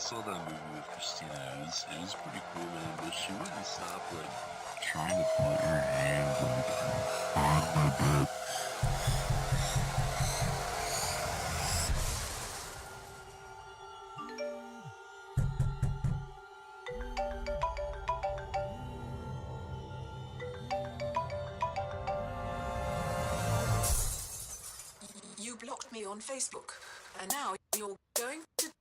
saw that movie with Christina. It was pretty cool, man. But she wouldn't stop, like, trying to put her hands, like, on my bed. You blocked me on Facebook, and now you're going to...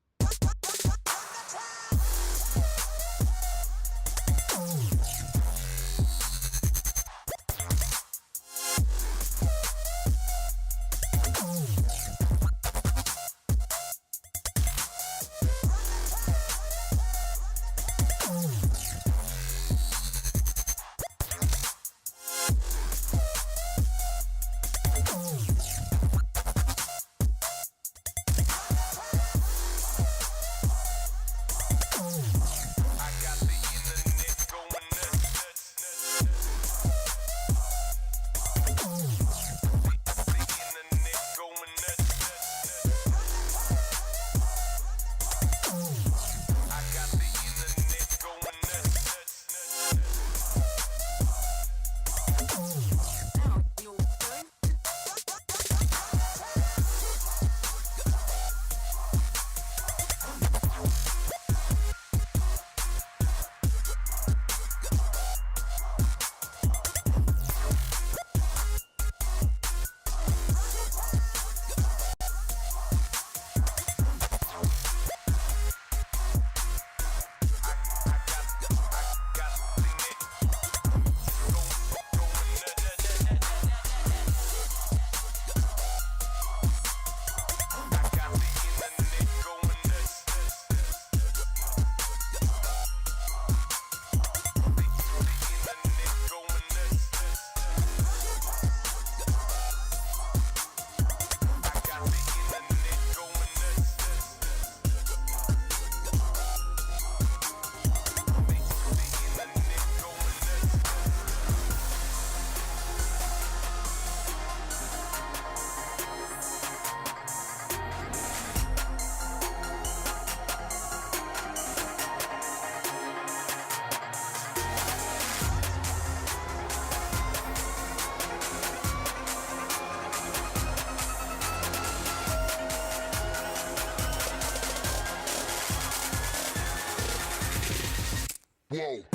Whoa.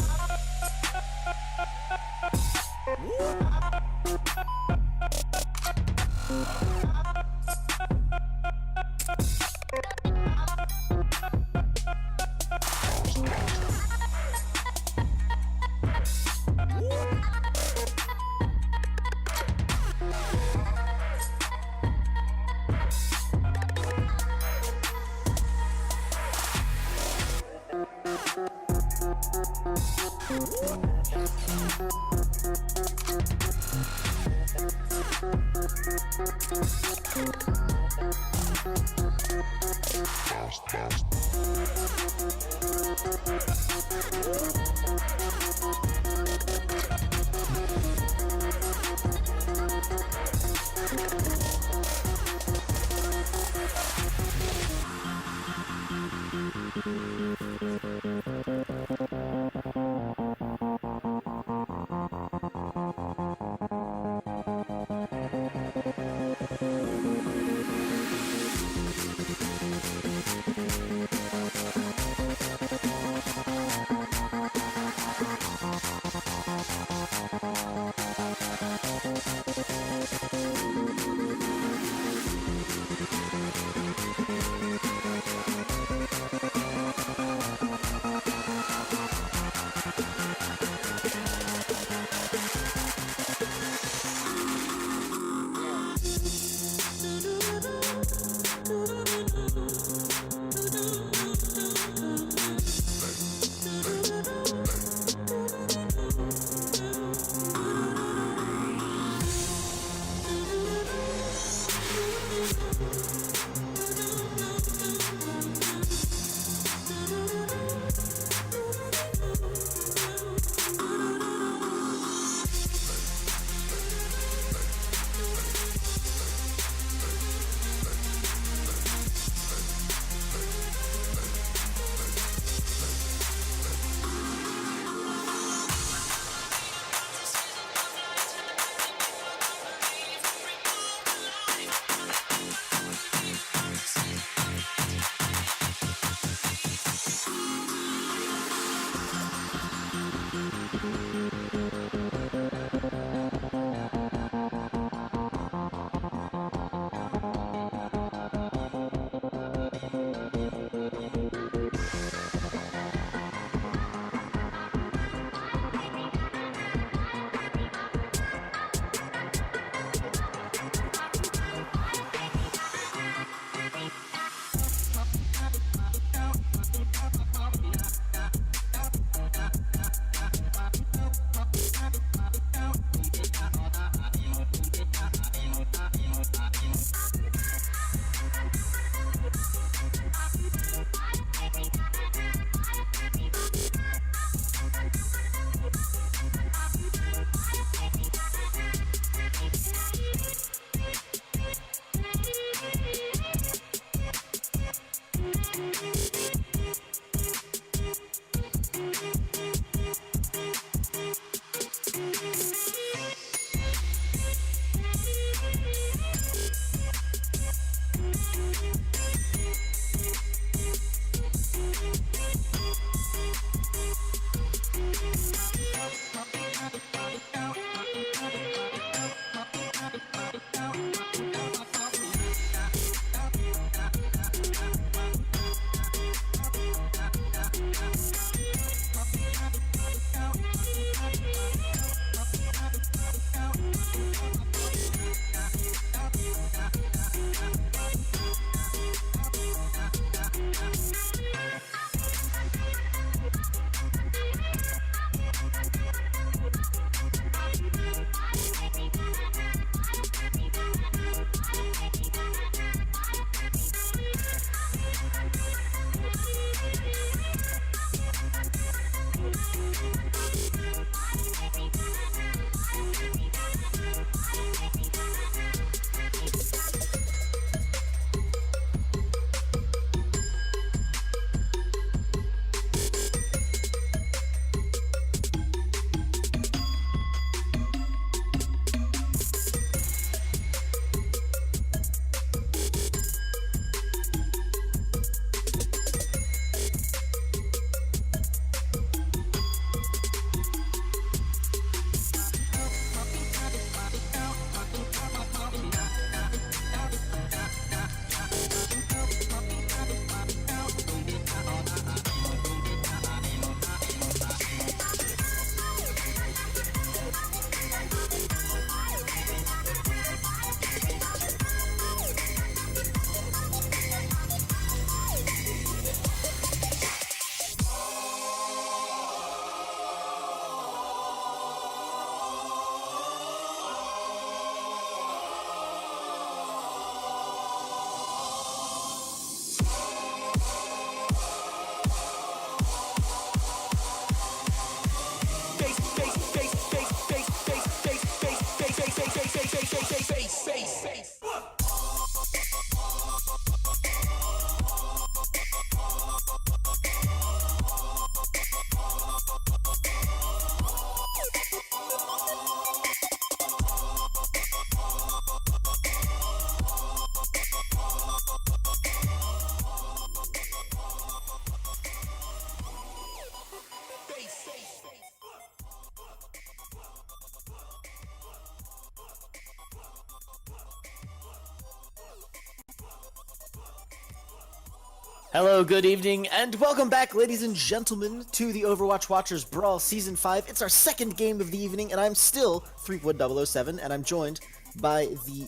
Hello, good evening, and welcome back, ladies and gentlemen, to the Overwatch Watchers Brawl Season 5. It's our second game of the evening, and I'm still Threepwood007, and I'm joined by the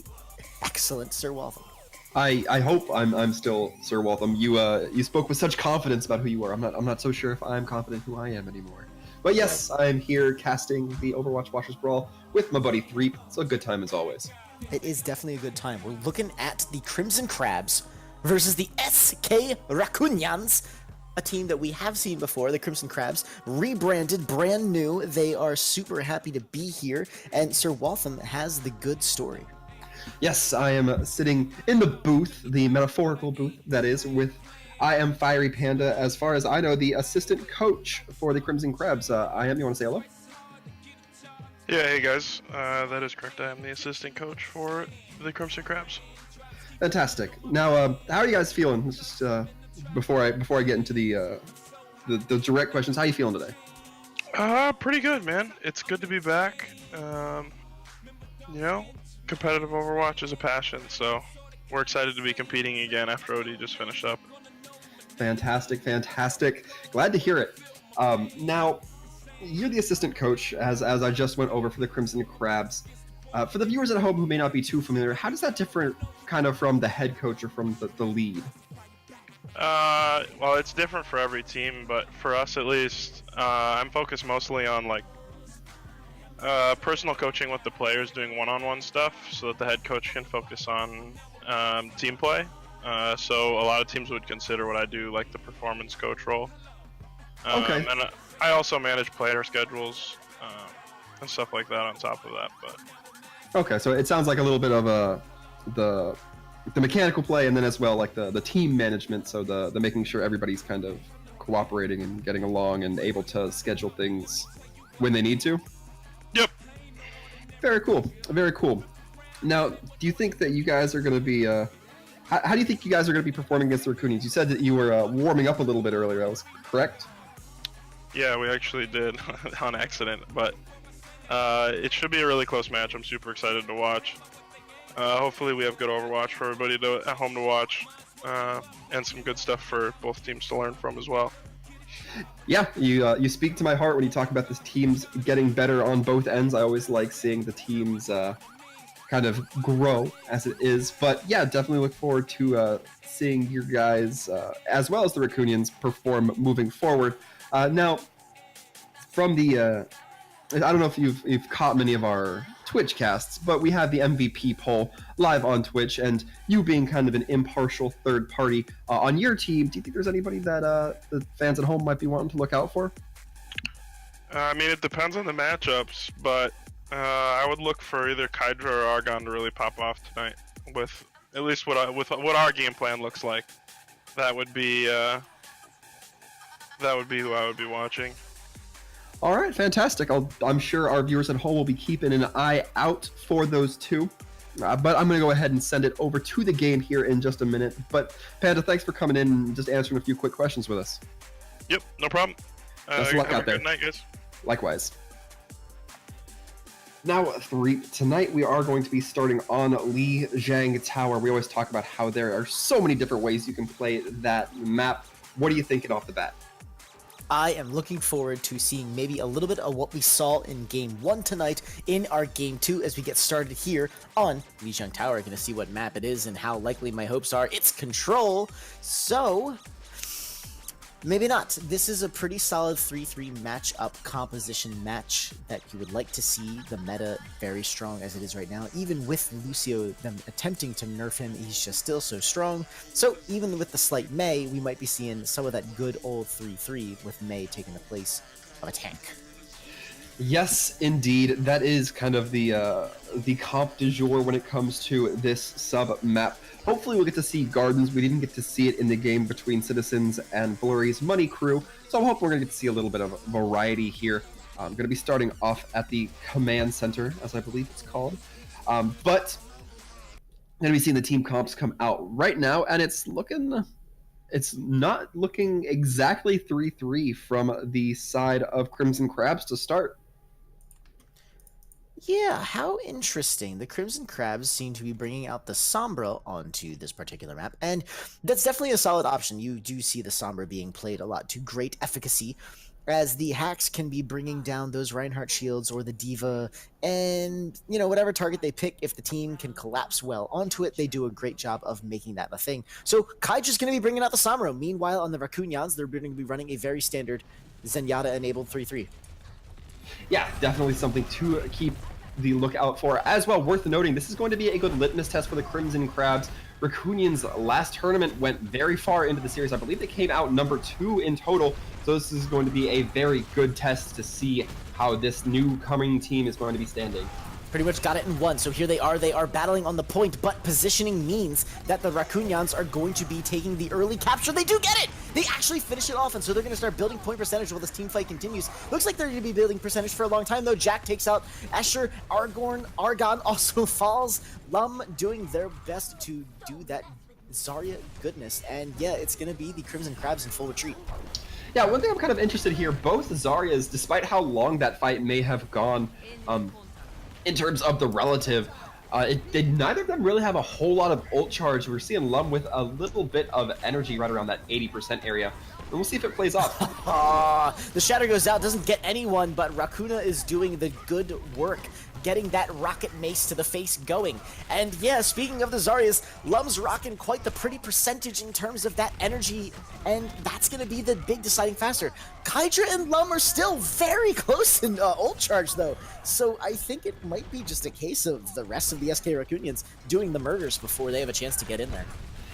excellent Sir Waltham. I hope I'm still Sir Waltham. You spoke with such confidence about who you are. I'm not so sure if I'm confident who I am anymore. But yes, I'm here casting the Overwatch Watchers Brawl with my buddy Threep. It's a good time as always. It is definitely a good time. We're looking at the Crimson Crabs versus the SK Rakunyans, a team that we have seen before. The Crimson Crabs, rebranded, brand new. They are super happy to be here, and Sir Waltham has the good story. Yes, I am sitting in the booth, the metaphorical booth, that is, with I am Fiery Panda, as far as I know, the assistant coach for the Crimson Crabs. I am, you want to say hello? Yeah, hey guys, that is correct. I am the assistant coach for the Crimson Crabs. Fantastic. Now, how are you guys feeling? Just before I get into the direct questions, how are you feeling today? Pretty good, man. It's good to be back. Competitive Overwatch is a passion, so we're excited to be competing again after OD just finished up. Fantastic. Glad to hear it. Now, you're the assistant coach, as I just went over for the Crimson Crabs. For the viewers at home who may not be too familiar, how does that differ kind of from the head coach or from the lead? Well, it's different for every team, but for us at least, I'm focused mostly on personal coaching with the players, doing one-on-one stuff, so that the head coach can focus on team play. So a lot of teams would consider what I do like the performance coach role. Okay. And I also manage player schedules and stuff like that on top of that. But okay, so it sounds like a little bit of the mechanical play, and then as well like the team management, so the making sure everybody's kind of cooperating and getting along and able to schedule things when they need to. Yep. Very cool. Now, do you think that you guys are going to be how do you think you guys are going to be performing against the Rakunyans? You said that you were warming up a little bit earlier. That was correct? Yeah, we actually did on accident, but it should be a really close match. I'm super excited to watch. Hopefully we have good Overwatch for everybody at home to watch, and some good stuff for both teams to learn from as well. Yeah, you speak to my heart when you talk about this teams getting better on both ends. I always like seeing the teams kind of grow as it is. But yeah, definitely look forward to seeing your guys, as well as the Rakunyans, perform moving forward. Now, from the I don't know if you've caught many of our Twitch casts, but we have the MVP poll live on Twitch, and you being kind of an impartial third party on your team, do you think there's anybody that the fans at home might be wanting to look out for? I mean, it depends on the matchups, but I would look for either Kydra or Argon to really pop off tonight. With at least what our game plan looks like, that would be who I would be watching. All right, fantastic. I'm sure our viewers at home will be keeping an eye out for those two. But I'm going to go ahead and send it over to the game here in just a minute. But Panda, thanks for coming in and just answering a few quick questions with us. Yep, no problem. Best of luck out there. Good night, guys. Likewise. Now, tonight we are going to be starting on Li Zhang Tower. We always talk about how there are so many different ways you can play that map. What are you thinking off the bat? I am looking forward to seeing maybe a little bit of what we saw in Game 1 tonight in our Game 2 as we get started here on Li Zhang Tower. Going to see what map it is and how likely my hopes are. It's Control, so maybe not. This is a pretty solid 3-3 match-up composition match that you would like to see. The meta very strong as it is right now. Even with Lucio, them attempting to nerf him, he's just still so strong. So even with the slight Mei, we might be seeing some of that good old 3-3 with Mei taking the place of a tank. Yes, indeed. That is kind of the comp du jour when it comes to this sub-map. Hopefully we'll get to see Gardens. We didn't get to see it in the game between Citizens and Blurry's Money Crew, so I hope we're going to get to see a little bit of variety here. I'm going to be starting off at the Command Center, as I believe it's called. But I'm going to be seeing the team comps come out right now, and it's not looking exactly 3-3 from the side of Crimson Crabs to start. Yeah, how interesting. The Crimson Crabs seem to be bringing out the Sombra onto this particular map, and that's definitely a solid option. You do see the Sombra being played a lot to great efficacy, as the hacks can be bringing down those Reinhardt shields or the Diva, and, you know, whatever target they pick, if the team can collapse well onto it, they do a great job of making that a thing. So Kaiju's going to be bringing out the Sombra. Meanwhile, on the Rakunyans, they're going to be running a very standard Zenyatta-enabled 3-3. Yeah, definitely something to keep the lookout for. As well, worth noting, this is going to be a good litmus test for the Crimson Crabs. Rakunyans' last tournament went very far into the series. I believe they came out number 2 in total. So this is going to be a very good test to see how this new coming team is going to be standing. Pretty much got it in one. So here they are battling on the point, but positioning means that the Rakunyans are going to be taking the early capture. They do get it! They actually finish it off, and so they're going to start building point percentage while this team fight continues. Looks like they're going to be building percentage for a long time, though. Jack takes out Escher, Argon also falls. Lum doing their best to do that Zarya goodness, and yeah, it's going to be the Crimson Crabs in full retreat. Yeah, one thing I'm kind of interested here, both Zaryas, despite how long that fight may have gone, in terms of the relative, neither of them really have a whole lot of ult charge. We're seeing Lum with a little bit of energy right around that 80% area. And we'll see if it plays off. The Shatter goes out, doesn't get anyone, but Rakuna is doing the good work, getting that rocket mace to the face going. And yeah, speaking of the Zaryas, Lum's rocking quite the pretty percentage in terms of that energy, and that's going to be the big deciding factor. Kydra and Lum are still very close in ult charge, though, so I think it might be just a case of the rest of the SK Rakunyans doing the murders before they have a chance to get in there.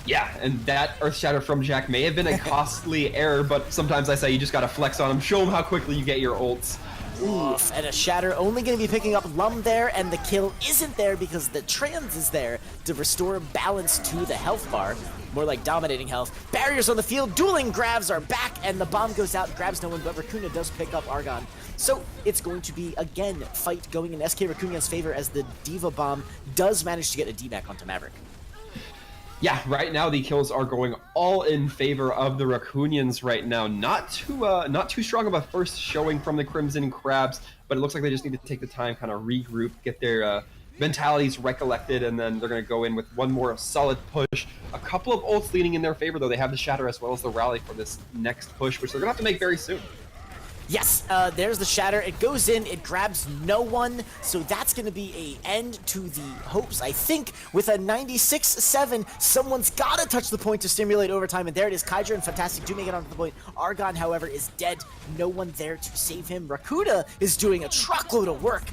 Yeah, and that Earth Shatter from Jack may have been a costly error, but sometimes I say you just gotta flex on him, show him how quickly you get your ults. Oof, and a Shatter only going to be picking up Lum there, and the kill isn't there because the trans is there to restore balance to the health bar. More like dominating health. Barriers on the field, dueling grabs are back, and the bomb goes out, grabs no one, but Rakuna does pick up Argon. So it's going to be, again, fight going in SK Rakunyan's favor as the Diva bomb does manage to get a D-back onto Maverick. Yeah, right now the kills are going all in favor of the Rakunyans right now. Not too strong of a first showing from the Crimson Crabs, but it looks like they just need to take the time, kind of regroup, get their mentalities recollected, and then they're going to go in with one more solid push. A couple of ults leaning in their favor, though. They have the Shatter as well as the Rally for this next push, which they're going to have to make very soon. Yes, there's the Shatter. It goes in, it grabs no one, so that's going to be an end to the hopes. I think with a 96-7, someone's got to touch the point to stimulate overtime, and there it is. Kydra and Fantastic do make it onto the point. Argon, however, is dead. No one there to save him. Rakuda is doing a truckload of work,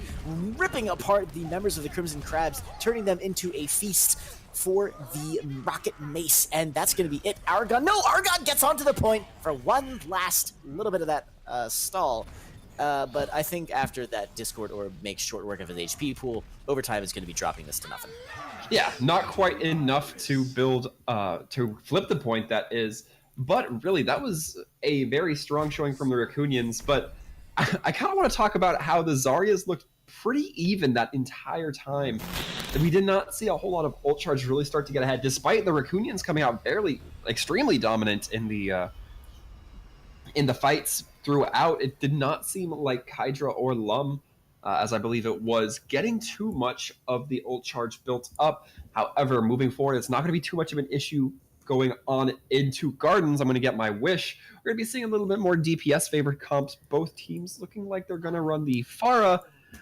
ripping apart the members of the Crimson Crabs, turning them into a feast for the rocket mace, and that's going to be it. Argon gets onto the point for one last little bit of that stall, but I think after that Discord Orb makes short work of his HP pool, overtime is going to be dropping this to nothing. Yeah, not quite enough to build, to flip the point, that is, but really that was a very strong showing from the Rakunyans. But I kind of want to talk about how the Zaryas looked pretty even that entire time. We did not see a whole lot of ult charge really start to get ahead, despite the Rakunyans coming out extremely dominant in the fights throughout. It did not seem like Kydra or Lum, as I believe it was, getting too much of the ult charge built up. However, moving forward, it's not going to be too much of an issue going on into Gardens. I'm going to get my wish. We're going to be seeing a little bit more DPS favored comps. Both teams looking like they're going to run the Pharah.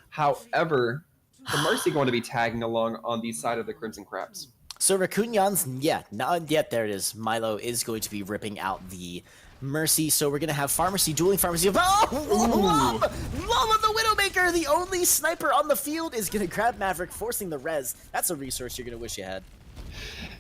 However, the Mercy going to be tagging along on the side of the Crimson Crabs. So Rakunyans, yeah, not yet. There it is. Milo is going to be ripping out the Mercy, so we're going to have Pharmacy, dueling Pharmacy. Oh, Lum of the Widowmaker, the only sniper on the field, is going to grab Maverick, forcing the res. That's a resource you're going to wish you had.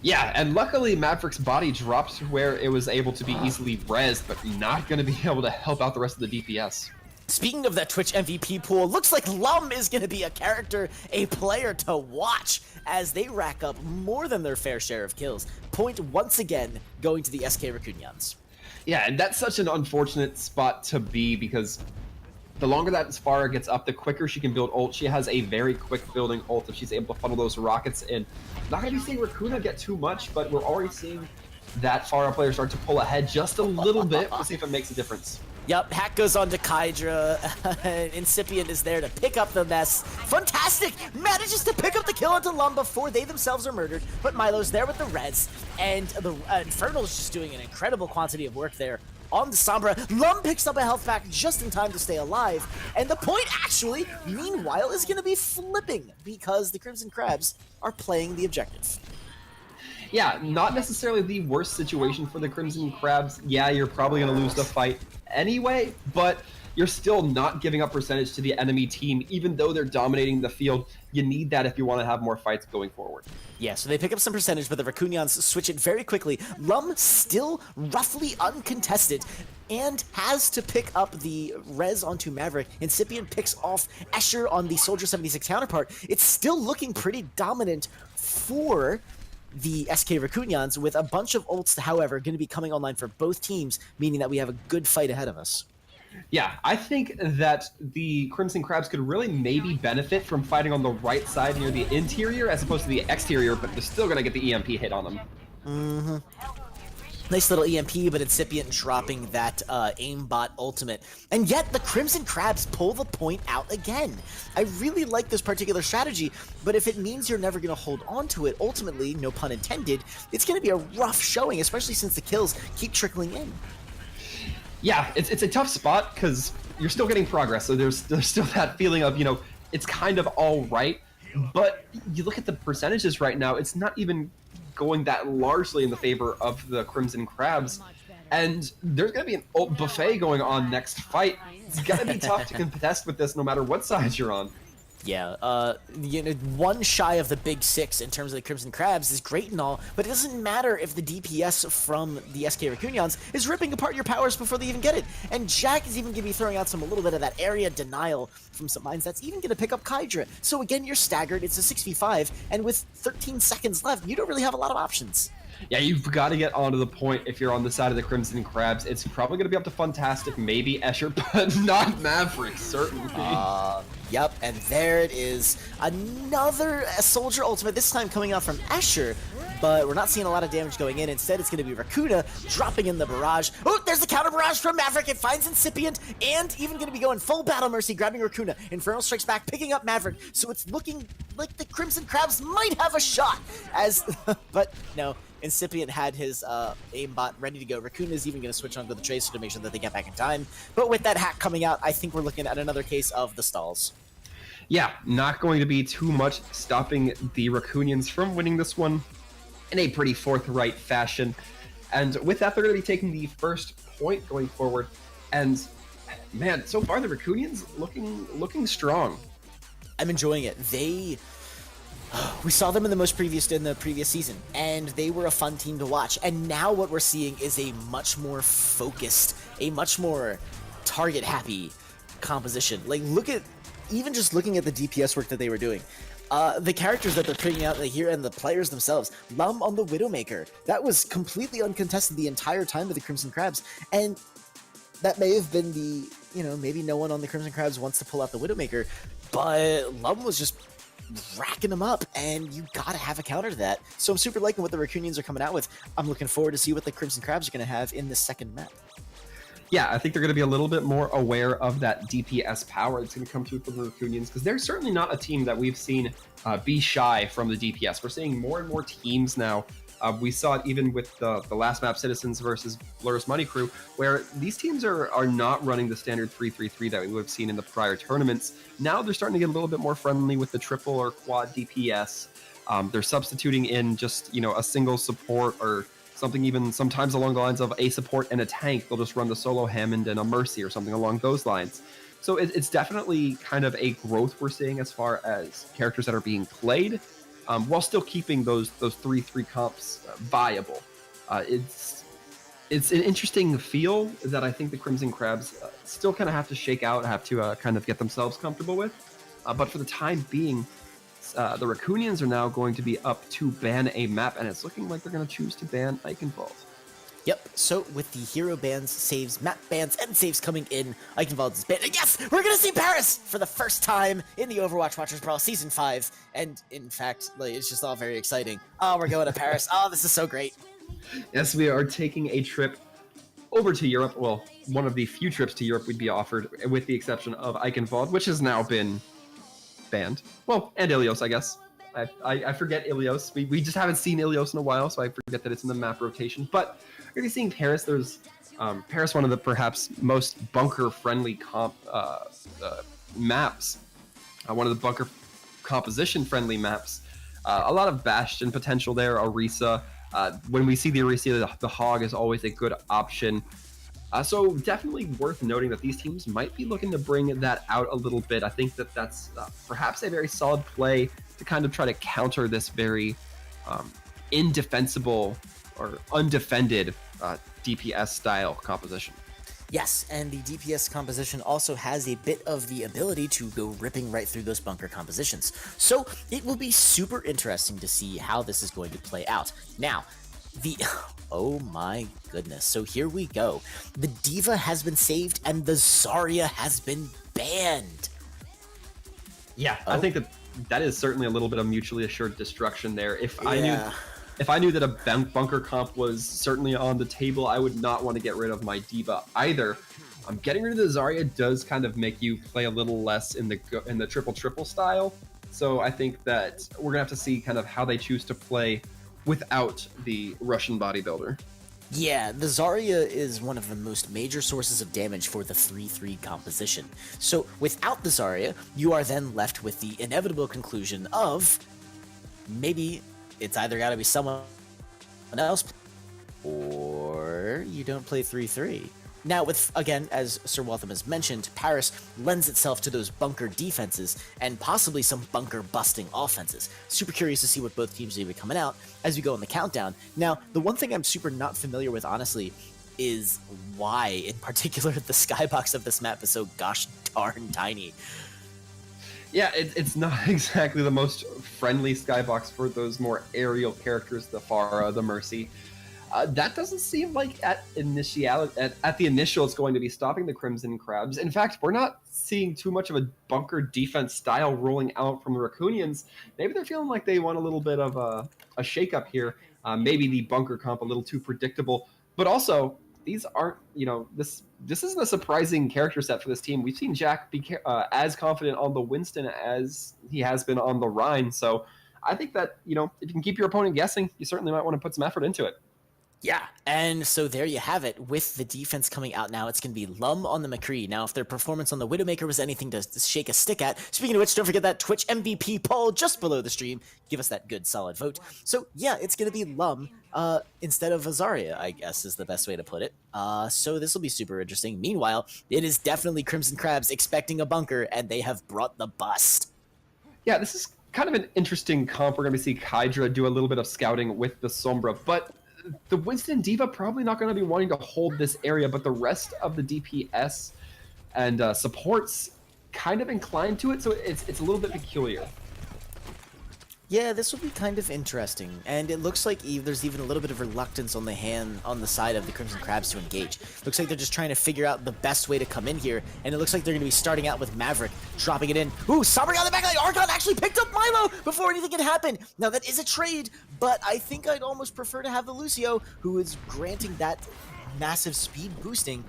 Yeah, and luckily Maverick's body dropped where it was able to be easily rezzed, but not going to be able to help out the rest of the DPS. Speaking of that Twitch MVP pool, looks like Lum is going to be a character, a player to watch as they rack up more than their fair share of kills. Point once again going to the SK Rakunyans. Yeah, and that's such an unfortunate spot to be, because the longer that Pharah gets up, the quicker she can build ult. She has a very quick building ult if she's able to funnel those rockets in. Not going to be seeing Rakuna get too much, but we're already seeing that Pharah player start to pull ahead just a little bit. We'll see if it makes a difference. Yep, hack goes on to Kydra. Incipient is there to pick up the mess. Fantastic! Manages to pick up the kill onto Lum before they themselves are murdered, but Milo's there with the res, and the Infernal's just doing an incredible quantity of work there on the Sombra. Lum picks up a health pack just in time to stay alive, and the point actually, meanwhile, is going to be flipping because the Crimson Crabs are playing the objective. Yeah, not necessarily the worst situation for the Crimson Crabs. Yeah, you're probably going to lose the fight anyway, but you're still not giving up percentage to the enemy team, even though they're dominating the field. You need that if you want to have more fights going forward. Yeah, so they pick up some percentage, but the Rakunyans switch it very quickly. Lum still roughly uncontested and has to pick up the res onto Maverick. Incipient picks off Escher on the Soldier 76 counterpart. It's still looking pretty dominant for the SK Rakunyans, with a bunch of ults, however, going to be coming online for both teams, meaning that we have a good fight ahead of us. Yeah, I think that the Crimson Crabs could really maybe benefit from fighting on the right side near the interior as opposed to the exterior, but they're still going to get the EMP hit on them. Mm-hmm. Nice little EMP, but Incipient dropping that aimbot ultimate. And yet, the Crimson Crabs pull the point out again. I really like this particular strategy, but if it means you're never going to hold on to it, ultimately, no pun intended, it's going to be a rough showing, especially since the kills keep trickling in. Yeah, it's a tough spot because you're still getting progress, so there's still that feeling of, you know, it's kind of all right, but you look at the percentages right now, it's not even going that largely in the favor of the Crimson Crabs, and there's going to be an ult buffet going on next fight. It's going to be tough to contest with this no matter what side you're on. Yeah, you know, one shy of the big six in terms of the Crimson Crabs is great and all, but it doesn't matter if the DPS from the SK Rakunyans is ripping apart your powers before they even get it. And Jack is even going to be throwing out a little bit of that area denial from some mines that's even going to pick up Kydra. So again, you're staggered, it's a 6v5, and with 13 seconds left, you don't really have a lot of options. Yeah, you've got to get onto the point if you're on the side of the Crimson Crabs. It's probably going to be up to Fantastic, maybe Escher, but not Maverick, certainly. Yep, and there it is. Another Soldier ultimate, this time coming out from Escher, but we're not seeing a lot of damage going in. Instead, it's going to be Rakuna dropping in the barrage. Oh, there's the counter barrage from Maverick. It finds Incipient, and even going to be going full Battle Mercy, grabbing Rakuna. Infernal strikes back, picking up Maverick, so it's looking like the Crimson Crabs might have a shot, but no. Incipient had his aimbot ready to go. Raccoon is even going to switch onto the Tracer to make sure that they get back in time. But with that hack coming out, I think we're looking at another case of the stalls. Yeah, not going to be too much stopping the Rakunyans from winning this one in a pretty forthright fashion. And with that, they're going to be taking the first point going forward. And man, so far the Rakunyans looking strong. I'm enjoying it. We saw them in the previous season, and they were a fun team to watch. And now what we're seeing is a much more focused, a much more target-happy composition. Like, even just looking at the DPS work that they were doing. The characters that they're putting out here and the players themselves. Lum on the Widowmaker. That was completely uncontested the entire time with the Crimson Crabs. And that may have been maybe no one on the Crimson Crabs wants to pull out the Widowmaker, but Lum was just racking them up, and you gotta have a counter to that. So I'm super liking what the Rakunyans are coming out with. I'm looking forward to see what the Crimson Crabs are going to have in this second map. Yeah, I think they're going to be a little bit more aware of that DPS power that's going to come through from the Rakunyans, because they're certainly not a team that we've seen be shy from the DPS. We're seeing more and more teams now. We saw it even with the last map, Citizens versus Blur's Money Crew, where these teams are not running the standard 3-3-3 that we would have seen in the prior tournaments. Now they're starting to get a little bit more friendly with the triple or quad DPS. They're substituting in just, a single support or something even sometimes along the lines of a support and a tank. They'll just run the solo Hammond and a Mercy or something along those lines. So it's definitely kind of a growth we're seeing as far as characters that are being played. While still keeping those 3-3 comps viable. It's an interesting feel that I think the Crimson Crabs still kind of have to shake out, have to kind of get themselves comfortable with. But for the time being, the Rakunyans are now going to be up to ban a map, and it's looking like they're going to choose to ban Eichenwald. Yep, so with the hero bans, saves, map bans, and saves coming in, Eichenwald is banned. And yes, we're gonna see Paris for the first time in the Overwatch Watchers Brawl Season 5. And in fact, it's just all very exciting. Oh, we're going to Paris. Oh, this is so great. Yes, we are taking a trip over to Europe. Well, one of the few trips to Europe we'd be offered, with the exception of Eichenwald, which has now been banned. Well, and Ilios, I guess. I forget Ilios. We just haven't seen Ilios in a while, so I forget that it's in the map rotation. But we're going to be seeing Paris. There's Paris, one of the perhaps most bunker-friendly maps. One of the bunker composition-friendly maps. A lot of Bastion potential there, Orisa. When we see the Orisa, the Hog is always a good option. So definitely worth noting that these teams might be looking to bring that out a little bit. I think that that's perhaps a very solid play to kind of try to counter this very indefensible or undefended DPS style composition. Yes, and the DPS composition also has a bit of the ability to go ripping right through those bunker compositions. So it will be super interesting to see how this is going to play out. Now, oh my goodness. So here we go. The Diva has been saved and the Zarya has been banned. Yeah, I think that is certainly a little bit of mutually assured destruction there. If I knew that a bunker comp was certainly on the table, I would not want to get rid of my Diva either. Getting rid of the Zarya does kind of make you play a little less in the triple style. So I think that we're gonna have to see kind of how they choose to play without the Russian bodybuilder. Yeah, the Zarya is one of the most major sources of damage for the 3-3 composition. So without the Zarya, you are then left with the inevitable conclusion of maybe it's either got to be someone else or you don't play 3-3. Now, with, again, as Sir Waltham has mentioned, Paris lends itself to those bunker defenses and possibly some bunker busting offenses. Super curious to see what both teams are going to be coming out as we go in the countdown. Now, the one thing I'm super not familiar with, honestly, is why, in particular, the skybox of this map is so gosh darn tiny. Yeah, it's not exactly the most friendly skybox for those more aerial characters, the Pharah, the Mercy. That doesn't seem like at the initial it's going to be stopping the Crimson Crabs. In fact, we're not seeing too much of a bunker defense style rolling out from the Rakunyans. Maybe they're feeling like they want a little bit of a shakeup here. Maybe the bunker comp a little too predictable, but also these aren't, this isn't a surprising character set for this team. We've seen Jack be as confident on the Winston as he has been on the Rhine. So I think that, if you can keep your opponent guessing, you certainly might want to put some effort into it. Yeah, and so there you have it. With the defense coming out now, it's going to be Lum on the McCree. Now, if their performance on the Widowmaker was anything to shake a stick at, speaking of which, don't forget that Twitch MVP poll just below the stream. Give us that good, solid vote. So, yeah, it's going to be Lum instead of Zarya, I guess is the best way to put it. So this will be super interesting. Meanwhile, it is definitely Crimson Crabs expecting a bunker, and they have brought the bust. Yeah, this is kind of an interesting comp. We're going to see Kydra do a little bit of scouting with the Sombra, but the Winston Diva probably not going to be wanting to hold this area, but the rest of the DPS and supports kind of inclined to it, so it's a little bit peculiar. Yeah, this will be kind of interesting, and it looks like there's even a little bit of reluctance on the side of the Crimson Crabs to engage. Looks like they're just trying to figure out the best way to come in here, and it looks like they're going to be starting out with Maverick, dropping it in. Ooh, Sombra on the back line! Argon actually picked up Milo before anything can happen! Now, that is a trade, but I think I'd almost prefer to have the Lucio, who is granting that massive speed boosting.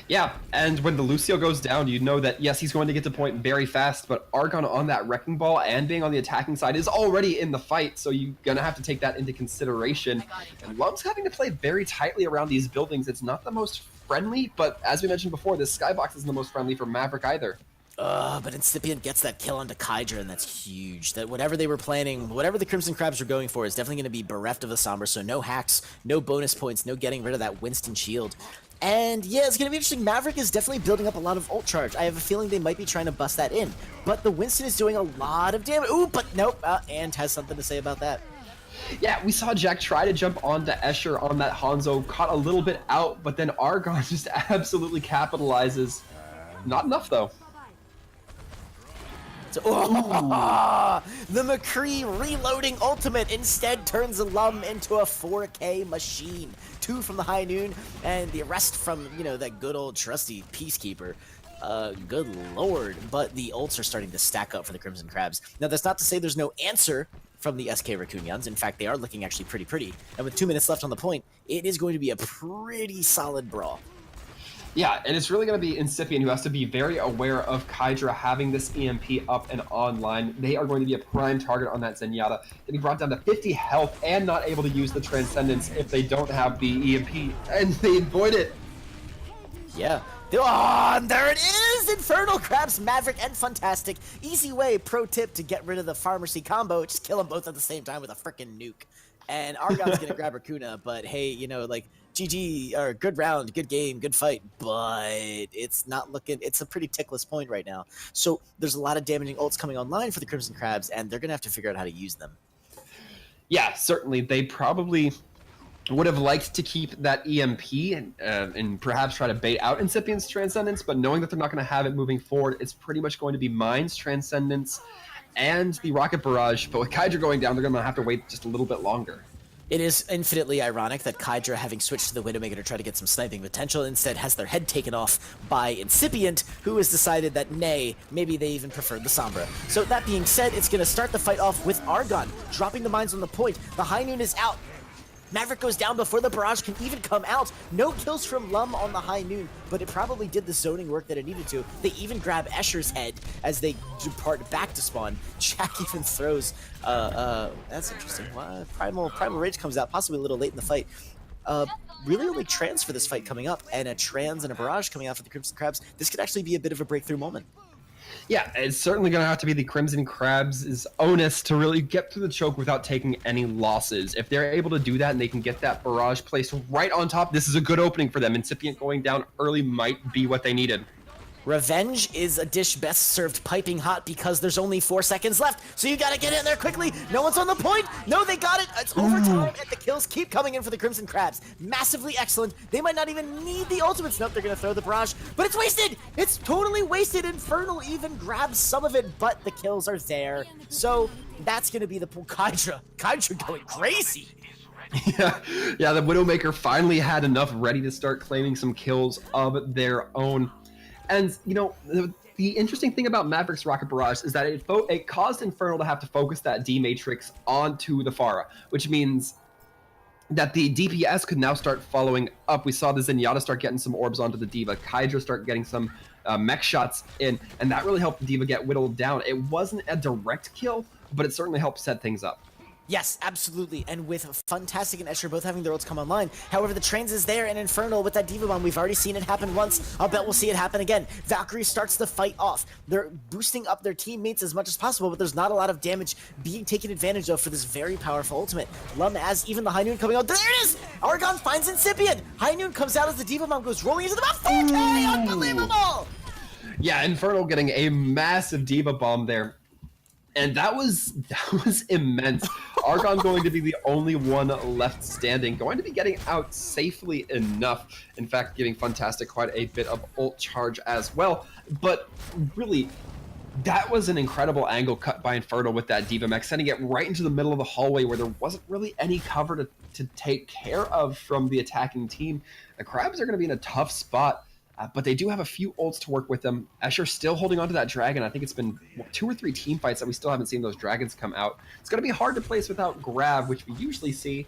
Yeah, and when the Lucio goes down, you know that, yes, he's going to get to point very fast, but Argon on that Wrecking Ball and being on the attacking side is already in the fight, so you're going to have to take that into consideration. And Lum's having to play very tightly around these buildings. It's not the most friendly, but as we mentioned before, this skybox isn't the most friendly for Maverick either. But Incipient gets that kill onto Kydra, and that's huge. That whatever they were planning, whatever the Crimson Crabs were going for is definitely going to be bereft of the Sombra, so no hacks, no bonus points, no getting rid of that Winston shield. And yeah, it's going to be interesting. Maverick is definitely building up a lot of ult charge. I have a feeling they might be trying to bust that in. But the Winston is doing a lot of damage. Ooh, but nope. And has something to say about that. Yeah, we saw Jack try to jump onto Escher on that Hanzo, caught a little bit out, but then Argon just absolutely capitalizes. Not enough, though. So, the McCree reloading ultimate instead turns Lum into a 4K machine. 2 from the High Noon, and the rest from, that good old trusty Peacekeeper. Good lord. But the ults are starting to stack up for the Crimson Crabs. Now, that's not to say there's no answer from the SK Rakunyans. In fact, they are looking actually pretty. And with 2 minutes left on the point, it is going to be a pretty solid brawl. Yeah, and it's really going to be Incipient who has to be very aware of Kydra having this EMP up and online. They are going to be a prime target on that Zenyatta, getting brought down to 50 health and not able to use the Transcendence if they don't have the EMP, and they avoid it. Yeah. Oh, and there it is! Infernal grabs Maverick and Fantastic. Easy way, pro tip to get rid of the Pharmacy combo. Just kill them both at the same time with a frickin' nuke. And Argon's gonna grab Rakuna, but hey, you know, like, GG, or good round, good game, good fight, but it's not looking, it's a pretty tickless point right now. So there's a lot of damaging ults coming online for the Crimson Crabs, and they're gonna have to figure out how to use them. Yeah, certainly. They probably would have liked to keep that EMP and perhaps try to bait out Incipient's Transcendence, but knowing that they're not going to have it moving forward, it's pretty much going to be Mine's Transcendence and the Rocket Barrage. But with Kydra going down, they're going to have to wait just a little bit longer. It is infinitely ironic that Kydra, having switched to the Widowmaker to try to get some sniping potential, instead has their head taken off by Incipient, who has decided that, nay, maybe they even preferred the Sombra. So that being said, it's going to start the fight off with Argon, dropping the mines on the point. The High Noon is out. Maverick goes down before the barrage can even come out. No kills from Lum on the High Noon, but it probably did the zoning work that it needed to. They even grab Escher's head as they depart back to spawn. Jack even throws, that's interesting. Primal Rage comes out, possibly a little late in the fight. Really only trans for this fight coming up, and a trans and a barrage coming out for the Crimson Crabs. This could actually be a bit of a breakthrough moment. Yeah, it's certainly going to have to be the Crimson Crabs' onus to really get through the choke without taking any losses. If they're able to do that and they can get that barrage placed right on top, this is a good opening for them. Incipient going down early might be what they needed. Revenge is a dish best served piping hot because there's only 4 seconds left, so you gotta get in there quickly. No one's on the point. No, they got it. It's overtime, and the kills keep coming in for the Crimson Crabs. Massively excellent. They might not even need the ultimate. Nope, they're gonna throw the barrage, but it's wasted. It's totally wasted. Infernal even grabs some of it, but the kills are there. So that's gonna be the Kydra. Kydra going crazy. Yeah, the Widowmaker finally had enough ready to start claiming some kills of their own. And, you know, the interesting thing about Maverick's Rocket Barrage is that it caused Infernal to have to focus that D-Matrix onto the Pharah, which means that the DPS could now start following up. We saw the Zenyatta start getting some orbs onto the D.Va, Kydra start getting some mech shots in, and that really helped the D.Va get whittled down. It wasn't a direct kill, but it certainly helped set things up. Yes, absolutely, and with Fantastic and Escher both having their ults come online. However, the trans is there, and Infernal with that D.Va bomb, we've already seen it happen once. I'll bet we'll see it happen again. Valkyrie starts the fight off. They're boosting up their teammates as much as possible, but there's not a lot of damage being taken advantage of for this very powerful ultimate. Lum as even the High Noon coming out. There it is! Argon finds Incipient! High Noon comes out as the D.Va bomb goes rolling into the mouth. 4K! Unbelievable! Yeah, Infernal getting a massive D.Va bomb there. And that was immense. Argon going to be the only one left standing, going to be getting out safely enough. In fact, giving Fantastic quite a bit of ult charge as well. But really, that was an incredible angle cut by Infernal with that D.Va mech, sending it right into the middle of the hallway where there wasn't really any cover to take care of from the attacking team. The Crabs are going to be in a tough spot. But they do have a few ults to work with them. Escher still holding on to that dragon. I think it's been 2 or 3 team fights that we still haven't seen those dragons come out. It's going to be hard to place without grab, which we usually see,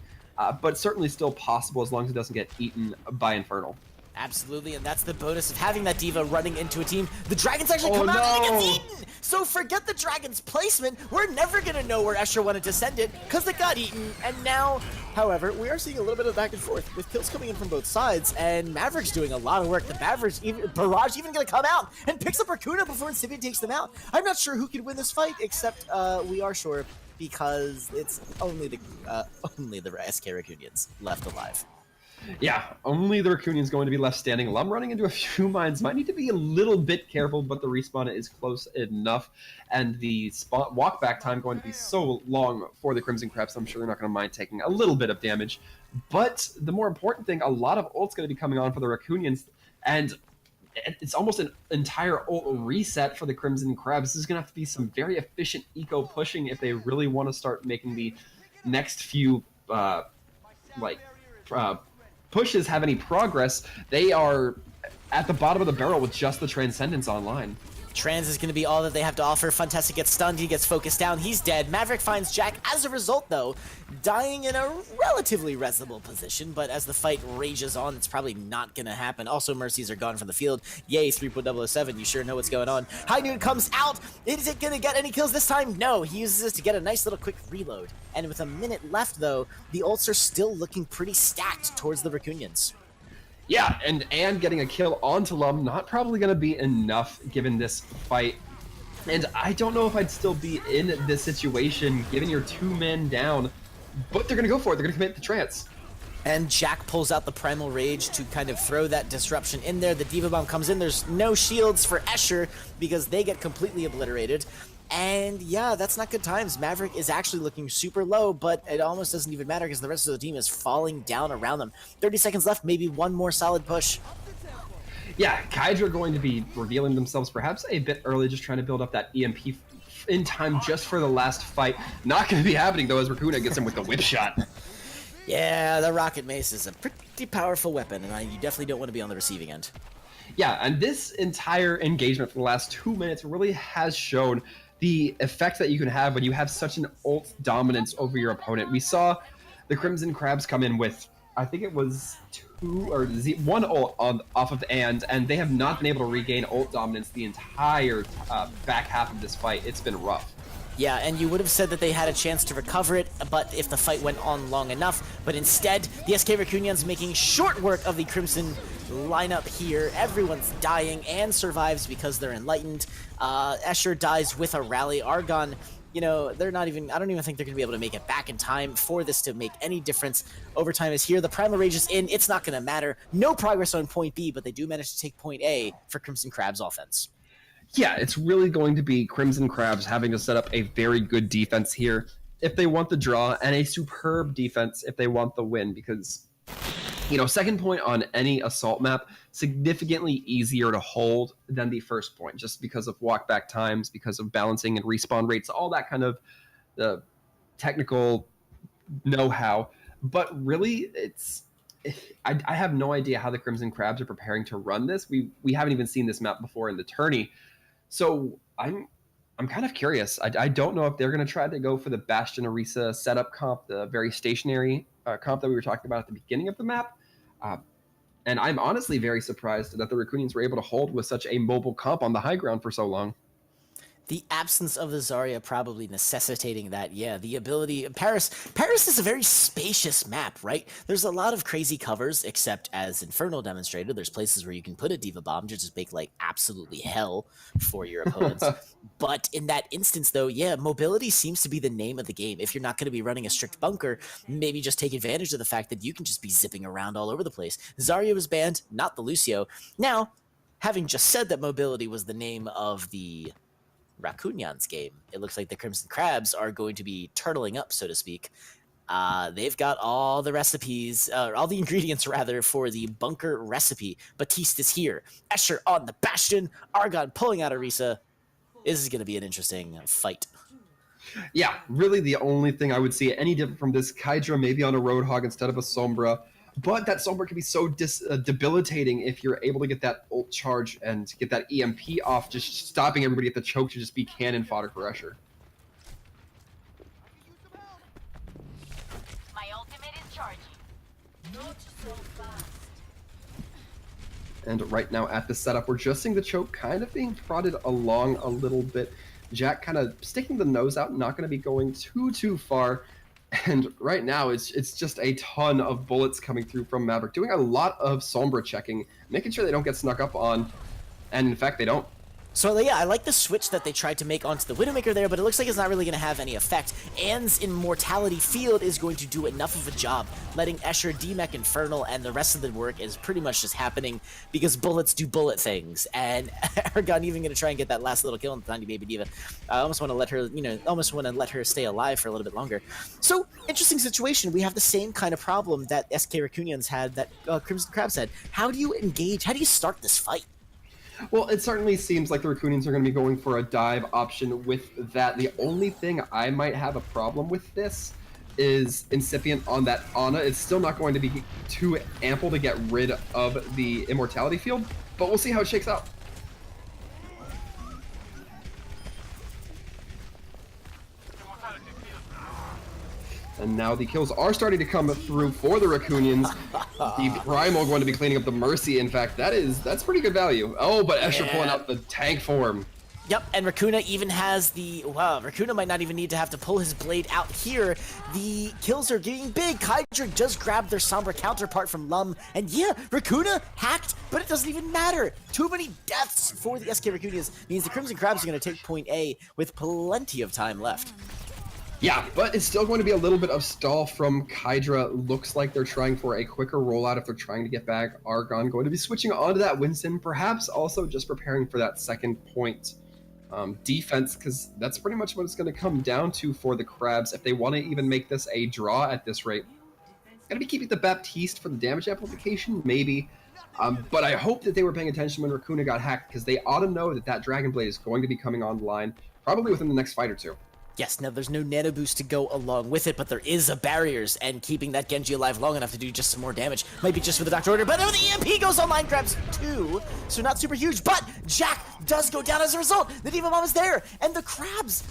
but certainly still possible as long as it doesn't get eaten by Infernal. Absolutely, and that's the bonus of having that D.Va running into a team. The dragons actually come out and it gets eaten! So forget the dragon's placement. We're never going to know where Escher wanted to send it because it got eaten. And now, however, we are seeing a little bit of back and forth with kills coming in from both sides, and Maverick's doing a lot of work. The Barrage even going to come out and picks up Rakuna before Incipient takes them out. I'm not sure who can win this fight, except we are sure because it's only the SK Rakunyans left alive. Yeah, only the Rakunyans going to be left standing. Lum running into a few mines. Might need to be a little bit careful, but the respawn is close enough. And the walk back time going to be so long for the Crimson Crabs, I'm sure they're not going to mind taking a little bit of damage. But the more important thing, a lot of ult's going to be coming on for the Rakunyans. And it's almost an entire ult reset for the Crimson Crabs. This is going to have to be some very efficient eco pushing if they really want to start making the next few, pushes have any progress. They are at the bottom of the barrel with just the Transcendence online. Trans is going to be all that they have to offer. Funtessa gets stunned, he gets focused down, he's dead. Maverick finds Jack, as a result though, dying in a relatively resable position, but as the fight rages on, it's probably not going to happen. Also, Mercies are gone from the field. Yay, 3.007, you sure know what's going on. High Noon comes out. Is it going to get any kills this time? No, he uses this to get a nice little quick reload. And with a minute left though, the ults are still looking pretty stacked towards the Rakunyans. Yeah, and getting a kill onto Lum, not probably going to be enough given this fight. And I don't know if I'd still be in this situation, given you're 2 men down, but they're going to go for it. They're going to commit the trance. And Jack pulls out the Primal Rage to kind of throw that disruption in there. The Diva Bomb comes in. There's no shields for Escher because they get completely obliterated. And yeah, that's not good times. Maverick is actually looking super low, but it almost doesn't even matter because the rest of the team is falling down around them. 30 seconds left, maybe one more solid push. Yeah, Kydra are going to be revealing themselves perhaps a bit early, just trying to build up that EMP in time just for the last fight. Not going to be happening though, as Rakuna gets him with the whip shot. Yeah, the Rocket Mace is a pretty powerful weapon, and you definitely don't want to be on the receiving end. Yeah, and this entire engagement for the last 2 minutes really has shown the effect that you can have when you have such an ult dominance over your opponent. We saw the Crimson Crabs come in with, I think it was 1 ult off of and they have not been able to regain ult dominance the entire back half of this fight. It's been rough. Yeah, and you would have said that they had a chance to recover it, but if the fight went on long enough. But instead, the SK Rakunyans making short work of the Crimson lineup here. Everyone's dying and survives because they're enlightened. Escher dies with a rally. Argon, you know, they're not even, I don't even think they're going to be able to make it back in time for this to make any difference. Overtime is here. The Primal Rage is in. It's not going to matter. No progress on point B, but they do manage to take point A for Crimson Crab's offense. Yeah, it's really going to be Crimson Crabs having to set up a very good defense here if they want the draw, and a superb defense if they want the win, because, you know, second point on any assault map, significantly easier to hold than the first point, just because of walkback times, because of balancing and respawn rates, all that kind of technical know-how. But really, I have no idea how the Crimson Crabs are preparing to run this. We haven't even seen this map before in the tourney. So I'm kind of curious. I don't know if they're going to try to go for the Bastion Orisa setup comp, the very stationary comp that we were talking about at the beginning of the map. And I'm honestly very surprised that the Rakunyans were able to hold with such a mobile comp on the high ground for so long. The absence of the Zarya probably necessitating that, yeah, the ability... Paris is a very spacious map, right? There's a lot of crazy covers, except as Infernal demonstrated, there's places where you can put a Diva Bomb to just make, like, absolutely hell for your opponents. But in that instance, though, yeah, mobility seems to be the name of the game. If you're not going to be running a strict bunker, maybe just take advantage of the fact that you can just be zipping around all over the place. Zarya was banned, not the Lucio. Now, having just said that mobility was the name of the Rakunyans game, it looks like the Crimson Crabs are going to be turtling up, so to speak. They've got all the recipes, all the ingredients rather, for the bunker recipe. Batiste is here. Escher on the Bastion. Argon pulling out Orisa. This is going to be an interesting fight. Yeah, really the only thing I would see any different from this, Kydra maybe on a Roadhog instead of a Sombra. But that Sombra can be so debilitating if you're able to get that ult charge and get that EMP off, just stopping everybody at the choke to just be cannon fodder for Escher. My ultimate is charging. Not so fast. And right now at the setup, we're just seeing the choke kind of being prodded along a little bit. Jack kind of sticking the nose out, not going to be going too far. And right now, it's just a ton of bullets coming through from Maverick, doing a lot of Sombra checking, making sure they don't get snuck up on, and in fact, they don't. So yeah, I like the switch that they tried to make onto the Widowmaker there, but it looks like it's not really going to have any effect. Ann's Immortality Field is going to do enough of a job, letting Escher demech Infernal, and the rest of the work is pretty much just happening because bullets do bullet things. And Argon even going to try and get that last little kill on the tiny baby diva. I almost want to let her, almost want to let her stay alive for a little bit longer. So interesting situation. We have the same kind of problem that SK Rakunyans had, that Crimson Crabs had. How do you engage? How do you start this fight? Well, it certainly seems like the Rakunyans are going to be going for a dive option with that. The only thing I might have a problem with this is Incipient on that Ana. It's still not going to be too ample to get rid of the Immortality Field, but we'll see how it shakes out. And now the kills are starting to come through for the Rakunyans. The Primal going to be cleaning up the Mercy. In fact, that's pretty good value. Oh, but Escher pulling out the tank form. Yep, and Rakuna even has the... Wow, Rakuna might not even need to have to pull his blade out here. The kills are getting big. Kydra just grabbed their Sombra counterpart from Lum. And yeah, Rakuna hacked, but it doesn't even matter. Too many deaths for the SK Rakunyans means the Crimson Crabs are going to take point A with plenty of time left. Yeah, but it's still going to be a little bit of stall from Kydra. Looks like they're trying for a quicker rollout if they're trying to get back. Argon going to be switching onto that Winston, perhaps also just preparing for that second point. Defense, because that's pretty much what it's going to come down to for the Crabs. If they want to even make this a draw at this rate, going to be keeping the Baptiste for the damage amplification, maybe. But I hope that they were paying attention when Rakuna got hacked, because they ought to know that that Dragon Blade is going to be coming online probably within the next fight or two. Yes, now there's no nano boost to go along with it, but there is a barriers, and keeping that Genji alive long enough to do just some more damage might be just for the Doctor Order, but oh, the EMP goes online, grabs 2, so not super huge, but Jack does go down as a result. The Diva Bomb is there, and the Crabs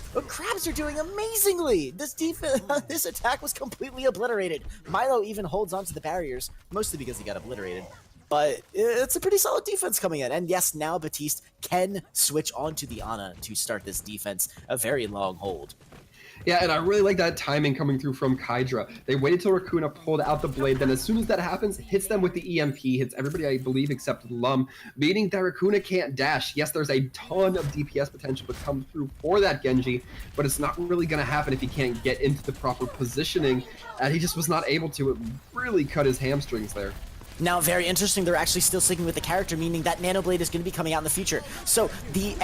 are doing amazingly. This attack was completely obliterated. Milo even holds onto the barriers, mostly because he got obliterated. But it's a pretty solid defense coming in. And yes, now Baptiste can switch onto the Ana to start this defense. A very long hold. Yeah, and I really like that timing coming through from Kydra. They waited till Rakuna pulled out the blade, then as soon as that happens, hits them with the EMP, hits everybody, I believe, except Lum, meaning that Rakuna can't dash. Yes, there's a ton of DPS potential to come through for that Genji, but it's not really going to happen if he can't get into the proper positioning, and he just was not able to. It really cut his hamstrings there. Now, very interesting, they're actually still sticking with the character, meaning that Nano Blade is going to be coming out in the future. So the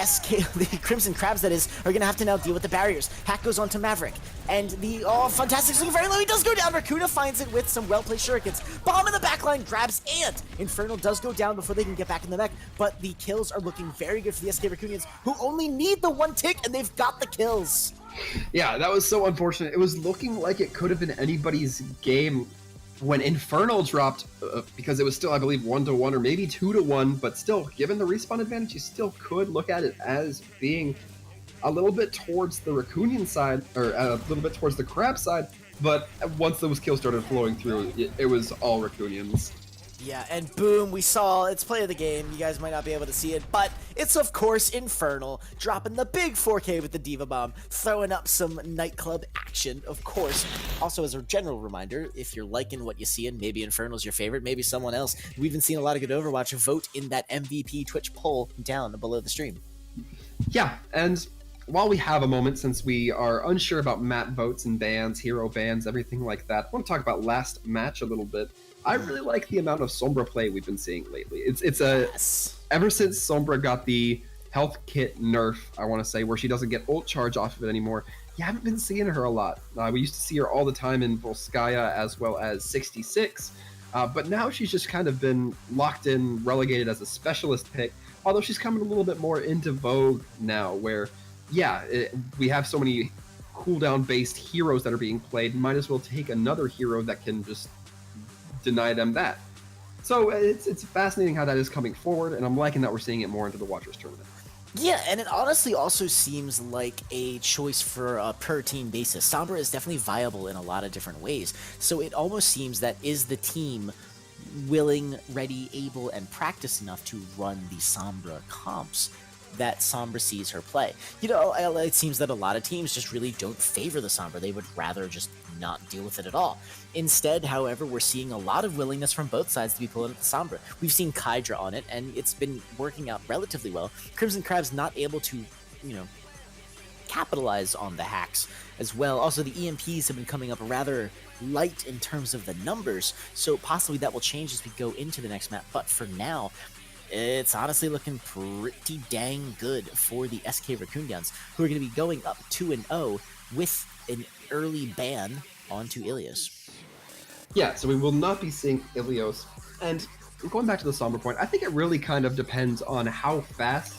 Crimson Crabs, that is, are going to have to now deal with the barriers. Hack goes on to Maverick. And Fantastic's looking very low. He does go down. Rakuna finds it with some well-placed shurikens. Bomb in the backline, grabs Ant. Infernal does go down before they can get back in the mech, but the kills are looking very good for the SK Rakunyans, who only need the one tick, and they've got the kills. Yeah, that was so unfortunate. It was looking like it could have been anybody's game when Infernal dropped, because it was still, I believe, 1-1 or maybe 2-1, but still, given the respawn advantage, you still could look at it as being a little bit towards the Rakunyan side, or a little bit towards the Crab side, but once those kills started flowing through, it was all Rakunyans. Yeah, and boom, we saw its play of the game. You guys might not be able to see it, but it's, of course, Infernal, dropping the big 4K with the Diva Bomb, throwing up some nightclub action, of course. Also, as a general reminder, if you're liking what you see, and maybe Infernal's your favorite, maybe someone else, we've been seeing a lot of good Overwatch, vote in that MVP Twitch poll down below the stream. Yeah, and while we have a moment, since we are unsure about map votes and bans, hero bans, everything like that, I want to talk about last match a little bit. I really like the amount of Sombra play we've been seeing lately. Ever since Sombra got the health kit nerf, I want to say, where she doesn't get ult charge off of it anymore, you haven't been seeing her a lot. We used to see her all the time in Volskaya as well as 66, but now she's just kind of been locked in, relegated as a specialist pick, although she's coming a little bit more into vogue now, where, yeah, we have so many cooldown-based heroes that are being played, might as well take another hero that can just deny them that. So it's fascinating how that is coming forward, and I'm liking that we're seeing it more into the Watchers tournament. Yeah, and it honestly also seems like a choice for a per team basis. Sombra is definitely viable in a lot of different ways, so it almost seems that is the team willing, ready, able, and practiced enough to run the Sombra comps that Sombra sees her play. You know, it seems that a lot of teams just really don't favor the Sombra. They would rather just not deal with it at all. Instead, however, we're seeing a lot of willingness from both sides to be pulling at the Sombra. We've seen Kydra on it, and it's been working out relatively well. Crimson Crab's not able to, capitalize on the hacks as well. Also, the EMPs have been coming up rather light in terms of the numbers, so possibly that will change as we go into the next map. But for now, it's honestly looking pretty dang good for the SK Rakunyans, who are going to be going up 2-0 with an early ban onto Ilios. Yeah, so we will not be seeing Ilios. And going back to the Sombra point, I think it really kind of depends on how fast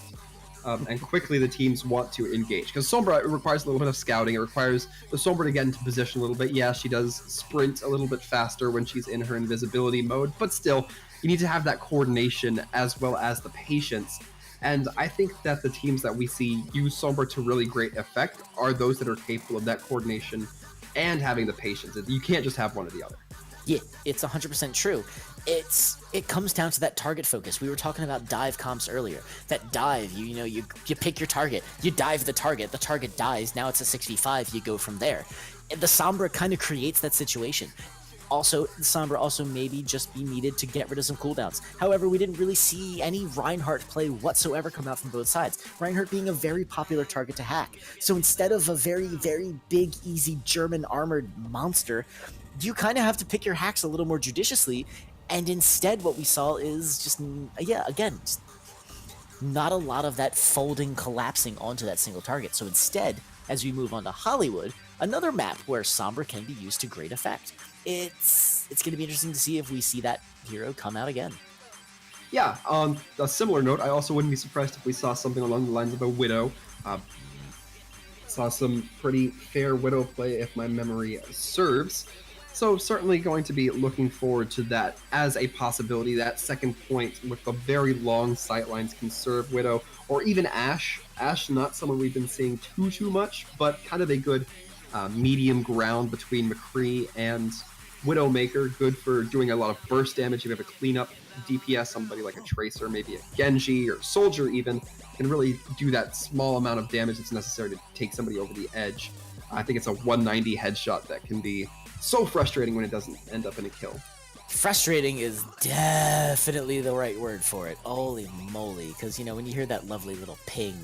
and quickly the teams want to engage. Because Sombra, it requires a little bit of scouting. It requires the Sombra to get into position a little bit. Yeah, she does sprint a little bit faster when she's in her invisibility mode, but still, you need to have that coordination as well as the patience. And I think that the teams that we see use Sombra to really great effect are those that are capable of that coordination and having the patience. You can't just have one or the other. Yeah, it's 100% true. It comes down to that target focus. We were talking about dive comps earlier. That dive, you pick your target, you dive the target dies, now it's a 6v5, you go from there. And the Sombra kind of creates that situation. Also, the Sombra also maybe just be needed to get rid of some cooldowns. However, we didn't really see any Reinhardt play whatsoever come out from both sides. Reinhardt being a very popular target to hack. So instead of a very, very big, easy German armored monster, you kind of have to pick your hacks a little more judiciously. And instead, what we saw is just, just not a lot of that folding, collapsing onto that single target. So instead, as we move on to Hollywood, another map where Sombra can be used to great effect. It's going to be interesting to see if we see that hero come out again. Yeah, on a similar note, I also wouldn't be surprised if we saw something along the lines of a Widow. Saw some pretty fair Widow play if my memory serves. So certainly going to be looking forward to that as a possibility. That second point with the very long sightlines can serve Widow, or even Ashe. Ashe, not someone we've been seeing too much, but kind of a good medium ground between McCree and Widowmaker. Good for doing a lot of burst damage. If you have a cleanup DPS, somebody like a Tracer, maybe a Genji or Soldier even, can really do that small amount of damage that's necessary to take somebody over the edge. I think it's a 190 headshot that can be so frustrating when it doesn't end up in a kill. Frustrating is definitely the right word for it. Holy moly. Because, when you hear that lovely little ping,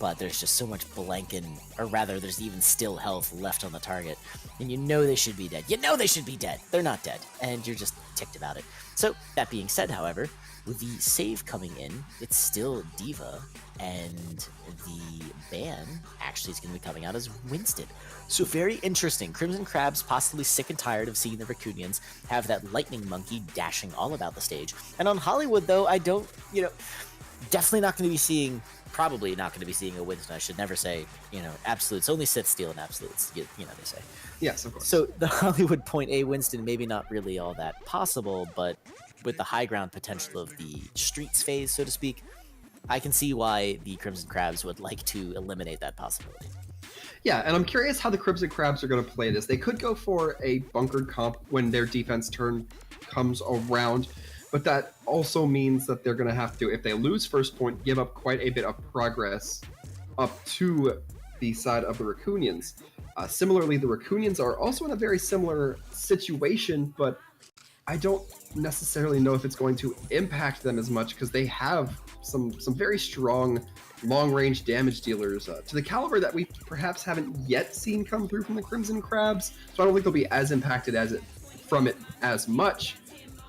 but there's just so much blanking, or rather, there's even still health left on the target, and they should be dead. They should be dead. They're not dead, and you're just ticked about it. So, that being said, however, with the save coming in, it's still D.Va, and the ban actually is going to be coming out as Winston. So very interesting. Crimson Crabs possibly sick and tired of seeing the Rakunyans have that lightning monkey dashing all about the stage. And on Hollywood, though, I don't, definitely not going to be seeing, probably not going to be seeing a Winston. I should never say, absolutes. Only Sith steal in absolutes, they say. Yes, of course. So the Hollywood point A Winston, maybe not really all that possible, but with the high ground potential of the streets phase, so to speak, I can see why the Crimson Crabs would like to eliminate that possibility. Yeah, and I'm curious how the Crimson Crabs are going to play this. They could go for a bunkered comp when their defense turn comes around, but that also means that they're going to have to, if they lose first point, give up quite a bit of progress up to the side of the Rakunyans. Similarly, the Rakunyans are also in a very similar situation, but I don't necessarily know if it's going to impact them as much because they have some very strong long-range damage dealers to the caliber that we perhaps haven't yet seen come through from the Crimson Crabs. So I don't think they'll be as impacted from it as much.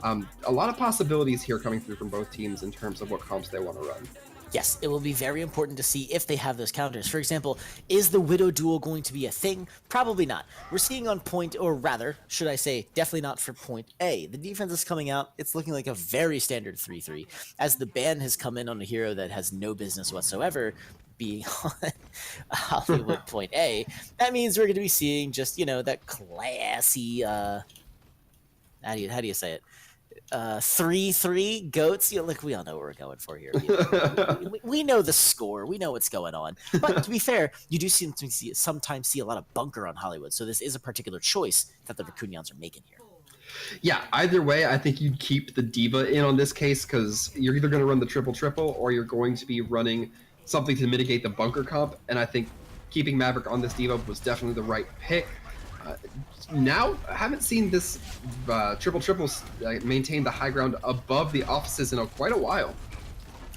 A lot of possibilities here coming through from both teams in terms of what comps they want to run. Yes, it will be very important to see if they have those counters. For example, is the Widow duel going to be a thing? Probably not. We're seeing on point, or rather, should I say, definitely not for point A. The defense is coming out. It's looking like a very standard 3-3. As the ban has come in on a hero that has no business whatsoever being on Hollywood point A, that means we're going to be seeing just, that classy, how do you say it? 3-3 goats. We all know what we're going for here. We know the score. We know what's going on. But to be fair, you do sometimes see a lot of bunker on Hollywood. So this is a particular choice that the Rakunyans are making here. Yeah, either way, I think you'd keep the D.Va in on this case because you're either going to run the triple or you're going to be running something to mitigate the bunker comp. And I think keeping Maverick on this D.Va was definitely the right pick. Now, I haven't seen this triple maintain the high ground above the offices in quite a while.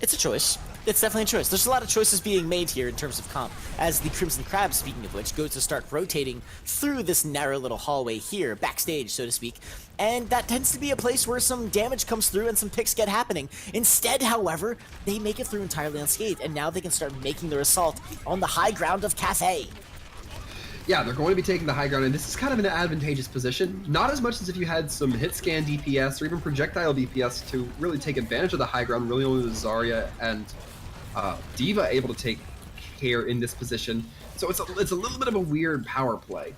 It's a choice. It's definitely a choice. There's a lot of choices being made here in terms of comp, as the Crimson Crab, speaking of which, goes to start rotating through this narrow little hallway here, backstage, so to speak, and that tends to be a place where some damage comes through and some picks get happening. Instead, however, they make it through entirely unscathed, and now they can start making their assault on the high ground of Cathay. Yeah, they're going to be taking the high ground, and this is kind of an advantageous position. Not as much as if you had some hit scan DPS or even projectile DPS to really take advantage of the high ground. Really only the Zarya and D.Va able to take care in this position. So it's a little bit of a weird power play.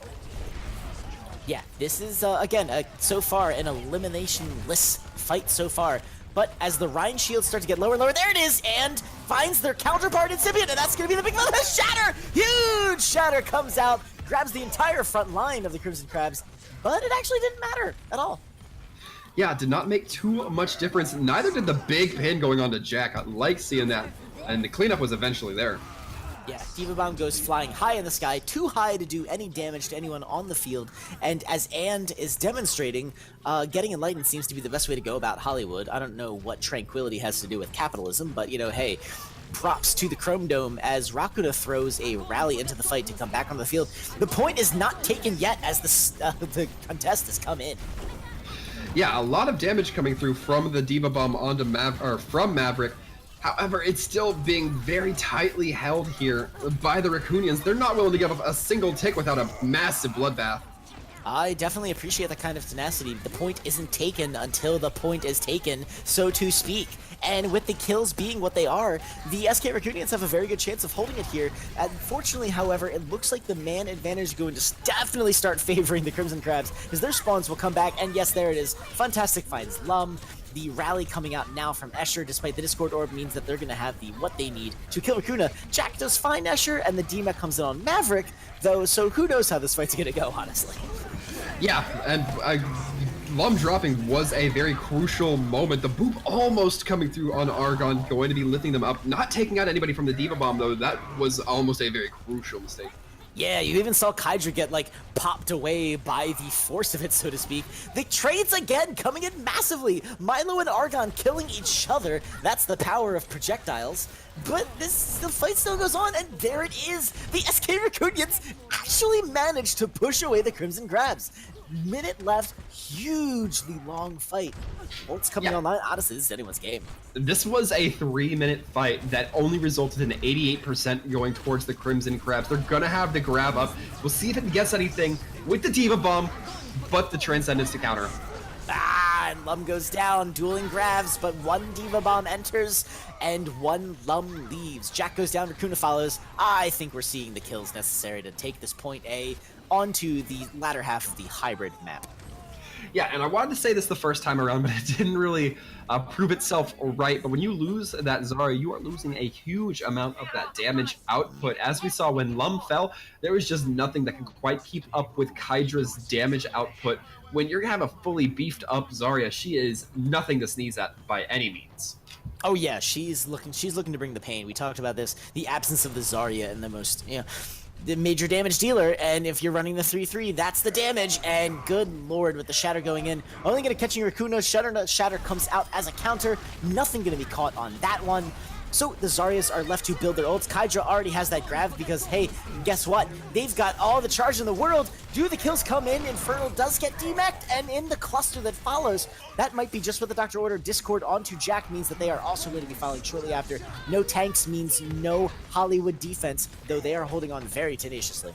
Yeah, this is, again, so far an elimination-less fight so far. But as the Rhine shields start to get lower and lower, there it is, and finds their counterpart Incipient, and that's going to be the big one. Shatter! Huge Shatter comes out, grabs the entire front line of the Crimson Crabs, but it actually didn't matter at all. Yeah, it did not make too much difference. Neither did the big pin going on to Jack. I like seeing that. And the cleanup was eventually there. Yeah, Diva Bomb goes flying high in the sky, too high to do any damage to anyone on the field, and as And is demonstrating, getting enlightened seems to be the best way to go about Hollywood. I don't know what tranquility has to do with capitalism, but, you know, hey, props to the Chrome Dome as Rakuna throws a rally into the fight to come back on the field. The point is not taken yet as the contest has come in. Yeah, a lot of damage coming through from the Diva Bomb onto from Maverick. However, it's still being very tightly held here by the Rakunyans. They're not willing to give up a single tick without a massive bloodbath. I definitely appreciate that kind of tenacity. The point isn't taken until the point is taken, so to speak. And with the kills being what they are, the SK Rakunyans have a very good chance of holding it here. Unfortunately, however, it looks like the man advantage is going to definitely start favoring the Crimson Crabs, because their spawns will come back, and yes, there it is. Fantastic finds Lum. The rally coming out now from Escher, despite the Discord Orb, means that they're going to have what they need to kill Rakuna. Jack does find Escher, and the DMAC comes in on Maverick, though, so who knows how this fight's going to go, honestly. Yeah, and Lum dropping was a very crucial moment. The boop almost coming through on Argon, going to be lifting them up. Not taking out anybody from the Diva Bomb, though. That was almost a very crucial mistake. Yeah, you even saw Kydra get, like, popped away by the force of it, so to speak. The trades again coming in massively. Milo and Argon killing each other. That's the power of projectiles. But the fight still goes on, and there it is. The SK Rakunyans actually managed to push away the Crimson Crabs. Minute left, hugely long fight. Bolt's coming online. Honestly, this is anyone's game. This was a 3-minute fight that only resulted in 88% going towards the Crimson Crabs. They're gonna have the grab up. We'll see if it gets anything with the Diva Bomb, but the Transcendence to counter. And Lum goes down, dueling grabs, but one Diva Bomb enters, and one Lum leaves. Jack goes down, Rakuna follows. I think we're seeing the kills necessary to take this point A onto the latter half of the hybrid map. Yeah, and I wanted to say this the first time around, but it didn't really prove itself right. But when you lose that Zarya, you are losing a huge amount of that damage output. As we saw when Lum fell, there was just nothing that could quite keep up with Kydra's damage output. When you're gonna have a fully beefed up Zarya, she is nothing to sneeze at by any means. Oh yeah, she's looking to bring the pain. We talked about this, the absence of the Zarya and the major damage dealer, and if you're running the 3-3, that's the damage, and good lord, with the Shatter going in, only gonna catch Rakuno. Shatter comes out as a counter, nothing gonna be caught on that one. So the Zaryas are left to build their ults. Kydra already has that grab because, hey, guess what? They've got all the charge in the world. Do the kills come in? Infernal does get demacked, and in the cluster that follows, that might be just what the Doctor Order. Discord onto Jack means that they are also going to be following shortly after. No tanks means no Hollywood defense, though they are holding on very tenaciously.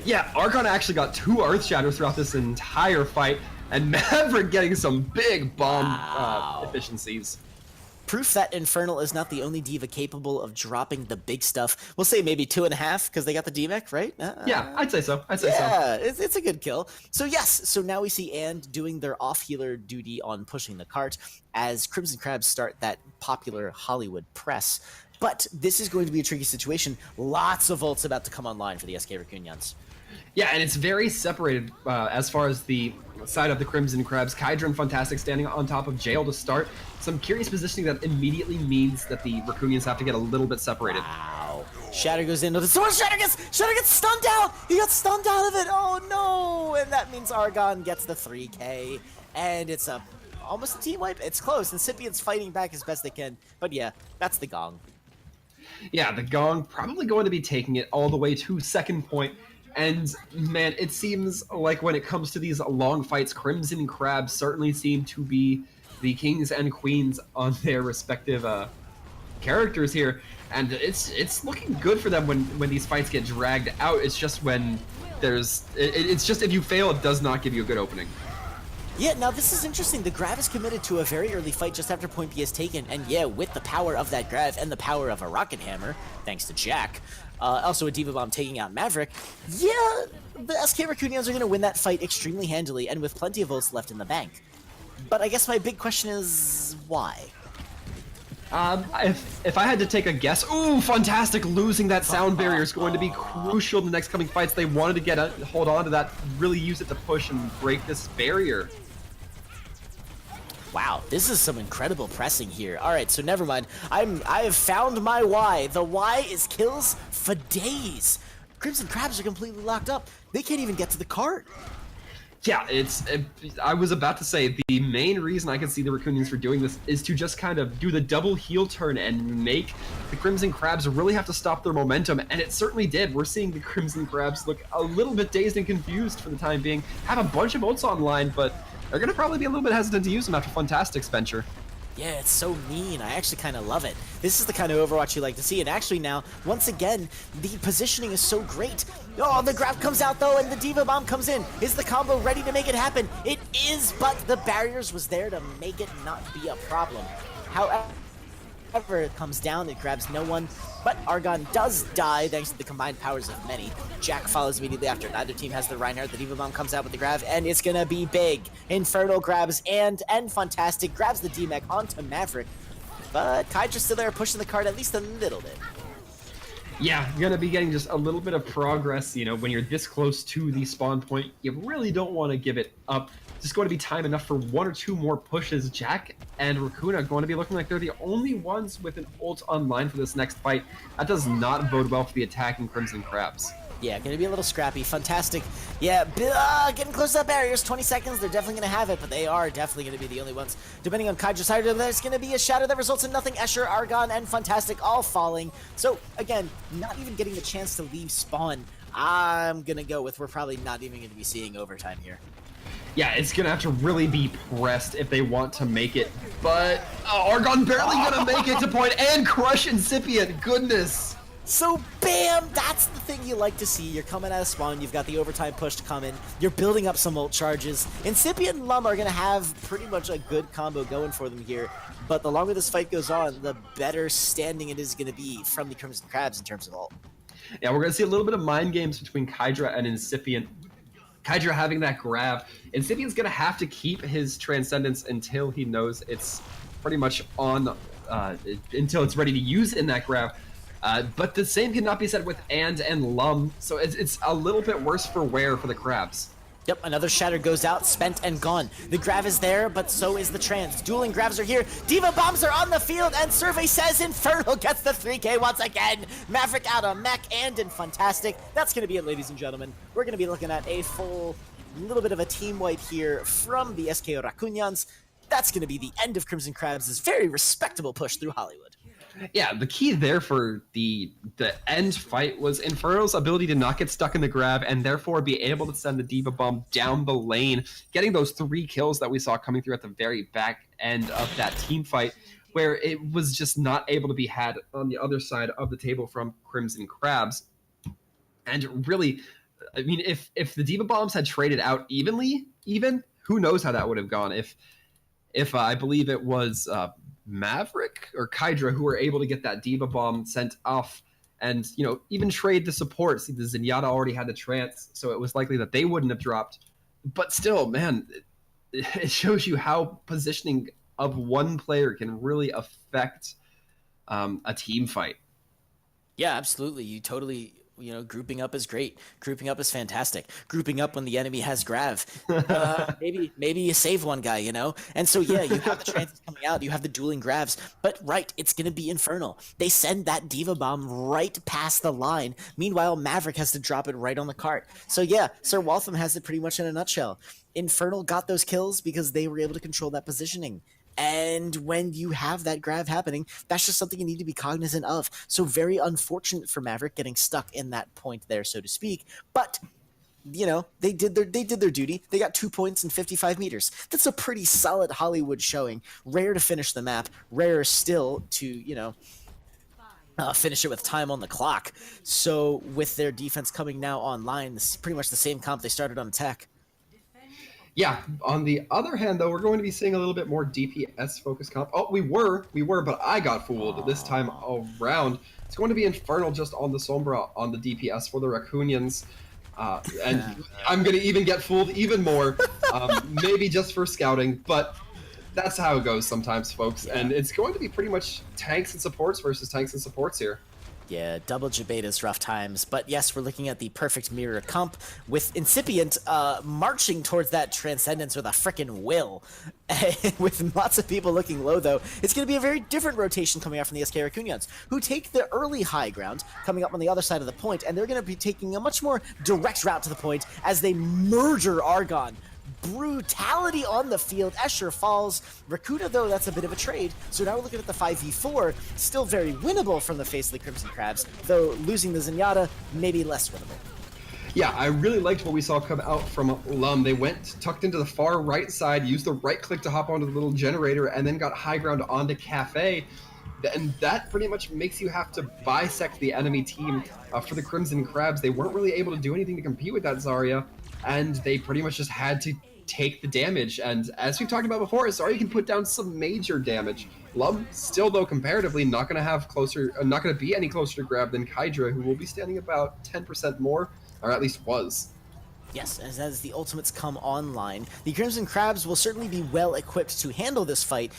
Yeah, Argon actually got 2 Earth Shatters throughout this entire fight, and Maverick getting some big bomb efficiencies. Proof that Infernal is not the only diva capable of dropping the big stuff. We'll say maybe 2.5 because they got the DMAC, right? Yeah, I'd say so. Yeah, it's a good kill. So yes, so now we see And doing their off-healer duty on pushing the cart as Crimson Crabs start that popular Hollywood press. But this is going to be a tricky situation. Lots of ults about to come online for the SK Rakunyans. Yeah, and it's very separated as far as the side of the Crimson Crabs. Kydra and Fantastic standing on top of Jail to start. Some curious positioning that immediately means that the Rakunyans have to get a little bit separated. Wow. Shatter goes into the sword. Shatter gets stunned out. He got stunned out of it. Oh no! And that means Argon gets the 3K. And it's almost a team wipe. It's close. Incipient's fighting back as best they can. But yeah, that's the Gong. Yeah, the Gong probably going to be taking it all the way to second point. And man, it seems like when it comes to these long fights, Crimson Crabs certainly seem to be the kings and queens on their respective characters here. And it's looking good for them when these fights get dragged out. It's just when it's just if you fail, it does not give you a good opening. Yeah, now this is interesting. The Grav is committed to a very early fight just after point B is taken, and yeah, with the power of that Grav and the power of a Rocket Hammer, thanks to Jack, also a Diva Bomb taking out Maverick, yeah, the SK Rakunyans are going to win that fight extremely handily and with plenty of ults left in the bank. But I guess my big question is, why? If I had to take a guess, ooh, fantastic! Losing that sound barrier is going to be crucial in the next coming fights. They wanted to get hold on to that, really use it to push and break this barrier. Wow, this is some incredible pressing here. All right, so never mind. I have found my why. The why is kills for days. Crimson Crabs are completely locked up. They can't even get to the cart. Yeah, I was about to say, the main reason I can see the Rakunyans for doing this is to just kind of do the double heel turn and make the Crimson Crabs really have to stop their momentum, and it certainly did. We're seeing the Crimson Crabs look a little bit dazed and confused for the time being, have a bunch of ults online, but they're going to probably be a little bit hesitant to use them after Fantastic's venture. Yeah, it's so mean. I actually kind of love it. This is the kind of Overwatch you like to see. And actually now, once again, the positioning is so great. Oh, the grab comes out though, and the Diva Bomb comes in. Is the combo ready to make it happen? It is, but the barriers was there to make it not be a problem. However, it comes down, it grabs no one, but Argon does die thanks to the combined powers of many. Jack follows immediately after. Neither team has the Reinhardt. The Diva Bomb comes out with the grab, and it's gonna be big. Infernal grabs and Fantastic grabs the D-Mech onto Maverick, but Kydra's still there pushing the cart at least a little bit. Yeah, you're gonna be getting just a little bit of progress, you know, when you're this close to the spawn point. You really don't want to give it up. Just going to be time enough for one or two more pushes. Jack and Rakuna are going to be looking like they're the only ones with an ult online for this next fight. That does not bode well for the attacking Crimson Crabs. Yeah, gonna be a little scrappy. Fantastic. Yeah, getting close to that barriers. 20 seconds, they're definitely gonna have it, but they are definitely gonna be the only ones. Depending on Kydra's side, there's gonna be a shadow that results in nothing. Escher, Argon, and Fantastic all falling. So, again, not even getting the chance to leave spawn. I'm gonna go with we're probably not even gonna be seeing overtime here. Yeah, it's gonna have to really be pressed if they want to make it, but Argon barely gonna make it to point, and crush Incipient, goodness! So bam, that's the thing you like to see. You're coming out of spawn, you've got the overtime push to come in, you're building up some ult charges. Incipient and Lum are gonna have pretty much a good combo going for them here, but the longer this fight goes on, the better standing it is gonna be from the Crimson Crabs in terms of ult. Yeah, we're gonna see a little bit of mind games between Kydra and Incipient. Kydra having that grab. Incipient's gonna have to keep his Transcendence until he knows it's pretty much on, until it's ready to use in that grab. But the same cannot be said with and Lum, so it's a little bit worse for wear for the Crabs. Yep, another shatter goes out, spent and gone. The grab is there, but so is the trans. Dueling grabs are here. Diva Bombs are on the field, and Survey says Infernal gets the 3K once again. Maverick out on Mech and in Fantastic. That's going to be it, ladies and gentlemen. We're going to be looking at a full little bit of a team wipe here from the SKO Rakunyans. That's going to be the end of Crimson Crabs' very respectable push through Hollywood. Yeah, the key there for the end fight was Infernal's ability to not get stuck in the grab and therefore be able to send the Diva Bomb down the lane, getting those 3 kills that we saw coming through at the very back end of that team fight, where it was just not able to be had on the other side of the table from Crimson Crabs. And really, I mean, if the Diva Bombs had traded out evenly, who knows how that would have gone. If I believe it was Maverick or Kydra who were able to get that Diva Bomb sent off and, you know, even trade the support. See, the Zenyatta already had the trance, so it was likely that they wouldn't have dropped. But still, man, it shows you how positioning of one player can really affect a team fight. Yeah, absolutely. You totally, you know, grouping up is great. Grouping up is fantastic. Grouping up when the enemy has grav. Maybe you save one guy, you know? And so, yeah, you have the trances coming out. You have the dueling gravs. But, right, it's going to be Infernal. They send that Diva Bomb right past the line. Meanwhile, Maverick has to drop it right on the cart. So, yeah, Sir Waltham has it pretty much in a nutshell. Infernal got those kills because they were able to control that positioning. And when you have that grab happening, that's just something you need to be cognizant of. So very unfortunate for Maverick getting stuck in that point there, so to speak. But, you know, they did their duty. They got 2 points in 55 meters. That's a pretty solid Hollywood showing. Rare to finish the map. Rare still to, you know, finish it with time on the clock. So with their defense coming now online, this is pretty much the same comp they started on attack. Yeah, on the other hand, though, we're going to be seeing a little bit more DPS-focused comp. Oh, we were, but I got fooled this time around. It's going to be Infernal just on the Sombra on the DPS for the Rakunyans. And I'm going to even get fooled even more, maybe just for scouting, but that's how it goes sometimes, folks. And it's going to be pretty much tanks and supports versus tanks and supports here. Yeah, double Jabeta's rough times. But yes, we're looking at the perfect mirror comp with Incipient marching towards that Transcendence with a frickin' will. With lots of people looking low, though, it's going to be a very different rotation coming out from the SK Rakunyans, who take the early high ground coming up on the other side of the point, and they're going to be taking a much more direct route to the point as they murder Argon. Brutality on the field. Escher falls. Rakuda, though, that's a bit of a trade. So now we're looking at the 5v4. Still very winnable from the face of the Crimson Crabs, though losing the Zenyatta, maybe less winnable. Yeah, I really liked what we saw come out from Lum. They went, tucked into the far right side, used the right click to hop onto the little generator, and then got high ground onto Cafe. And that pretty much makes you have to bisect the enemy team. For the Crimson Crabs, they weren't really able to do anything to compete with that Zarya, and they pretty much just had to take the damage. And as we've talked about before, Zarya can put down some major damage. Lum, still though, comparatively, not going to be any closer to grab than Kydra, who will be standing about 10% more, or at least was. Yes, as the ultimates come online, the Crimson Crabs will certainly be well equipped to handle this fight,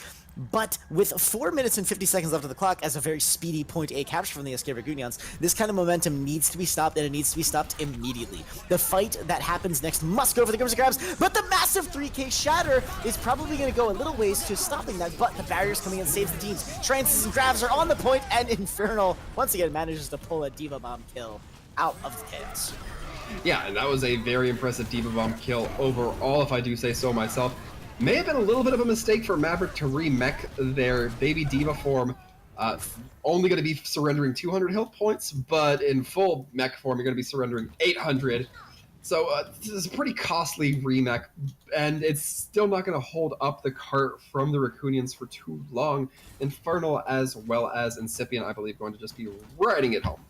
but with 4 minutes and 50 seconds left on the clock as a very speedy point A capture from the SK Rakunyans, this kind of momentum needs to be stopped, and it needs to be stopped immediately. The fight that happens next must go for the Crimson Crabs, but the massive 3k Shatter is probably going to go a little ways to stopping that, but the barriers coming in saves the teams. Trances and Crabs are on the point, and Infernal once again manages to pull a Diva Bomb kill out of the chaos. Yeah, and that was a very impressive Diva Bomb kill overall, if I do say so myself. May have been a little bit of a mistake for Maverick to remech their baby Diva form. Only going to be surrendering 200 health points, but in full mech form, you're going to be surrendering 800. So this is a pretty costly remech, and it's still not going to hold up the cart from the Rakunyans for too long. Infernal as well as Incipient, I believe, going to just be riding it home.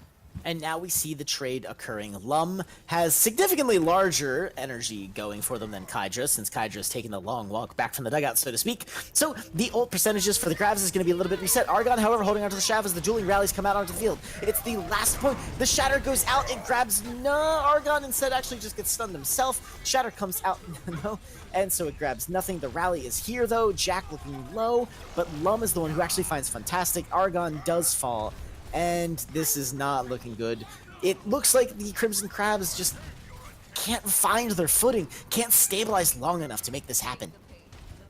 And now we see the trade occurring. Lum has significantly larger energy going for them than Kydra, since Kydra's taking the long walk back from the dugout, so to speak. So the ult percentages for the Crabs is going to be a little bit reset. Argon, however, holding onto the shaft as the dueling rallies come out onto the field. It's the last point. The Shatter goes out. It grabs Argon instead actually just gets stunned himself. Shatter comes out, no, and so it grabs nothing. The rally is here, though. Jack looking low, but Lum is the one who actually finds Fantastic. Argon does fall, and this is not looking good. It looks like the Crimson Crabs just can't find their footing, can't stabilize long enough to make this happen.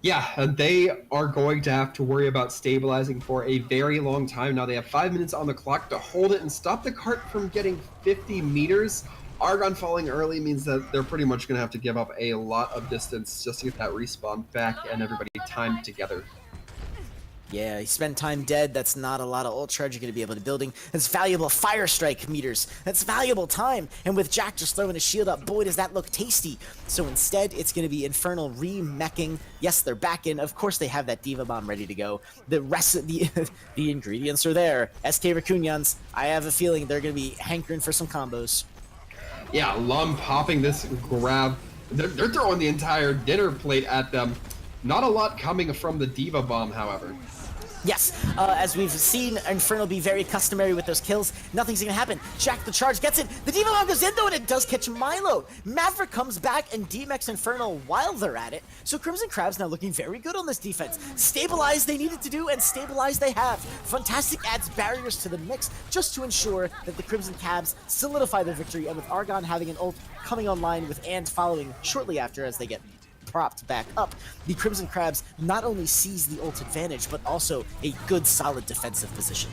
Yeah, they are going to have to worry about stabilizing for a very long time. Now they have 5 minutes on the clock to hold it and stop the cart from getting 50 meters. Argon falling early means that they're pretty much going to have to give up a lot of distance just to get that respawn back and everybody timed together. Yeah, you spend time dead, that's not a lot of ult charge you're going to be able to building. That's valuable fire strike meters. That's valuable time. And with Jack just throwing his shield up, boy, does that look tasty. So instead, it's going to be Infernal re-meching. Yes, they're back in. Of course, they have that Diva Bomb ready to go. The rest of the ingredients are there. SK Rakunyans, I have a feeling they're going to be hankering for some combos. Yeah, Lum popping this grab. They're throwing the entire dinner plate at them. Not a lot coming from the Diva Bomb, however. Yes, as we've seen Infernal be very customary with those kills, nothing's gonna happen. Jack the charge gets it. The Diva Bomb goes in though, and it does catch Milo. Maverick comes back and DMX Infernal while they're at it. So Crimson Crabs now looking very good on this defense. Stabilize they needed to do, and stabilize they have. Fantastic adds barriers to the mix just to ensure that the Crimson Crabs solidify their victory, and with Argon having an ult coming online with And following shortly after as they get propped back up, the Crimson Crabs not only seize the ult advantage, but also a good solid defensive position.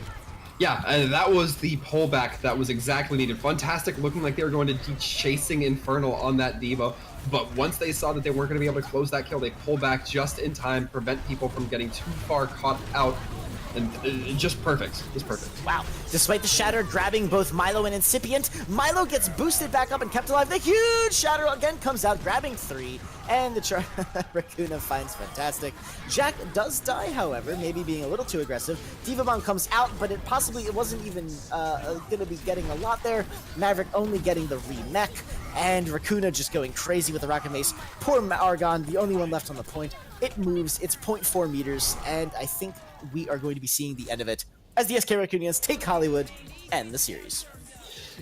Yeah, and that was the pullback that was exactly needed. Fantastic, looking like they were going to be chasing Infernal on that Diva, but once they saw that they weren't going to be able to close that kill, they pull back just in time, prevent people from getting too far caught out. And just perfect. Just perfect. Wow. Despite the Shatter grabbing both Milo and Incipient, Milo gets boosted back up and kept alive. The huge Shatter again comes out, grabbing 3, and the Rakuna finds Fantastic. Jack does die, however, maybe being a little too aggressive. Diva Bomb comes out, but it wasn't even going to be getting a lot there. Maverick only getting the remech, and Rakuna just going crazy with the Rocket Mace. Poor Argon, the only one left on the point. It moves, it's 0.4 meters, and I think we are going to be seeing the end of it as the SK Rakunyans take Hollywood and the series.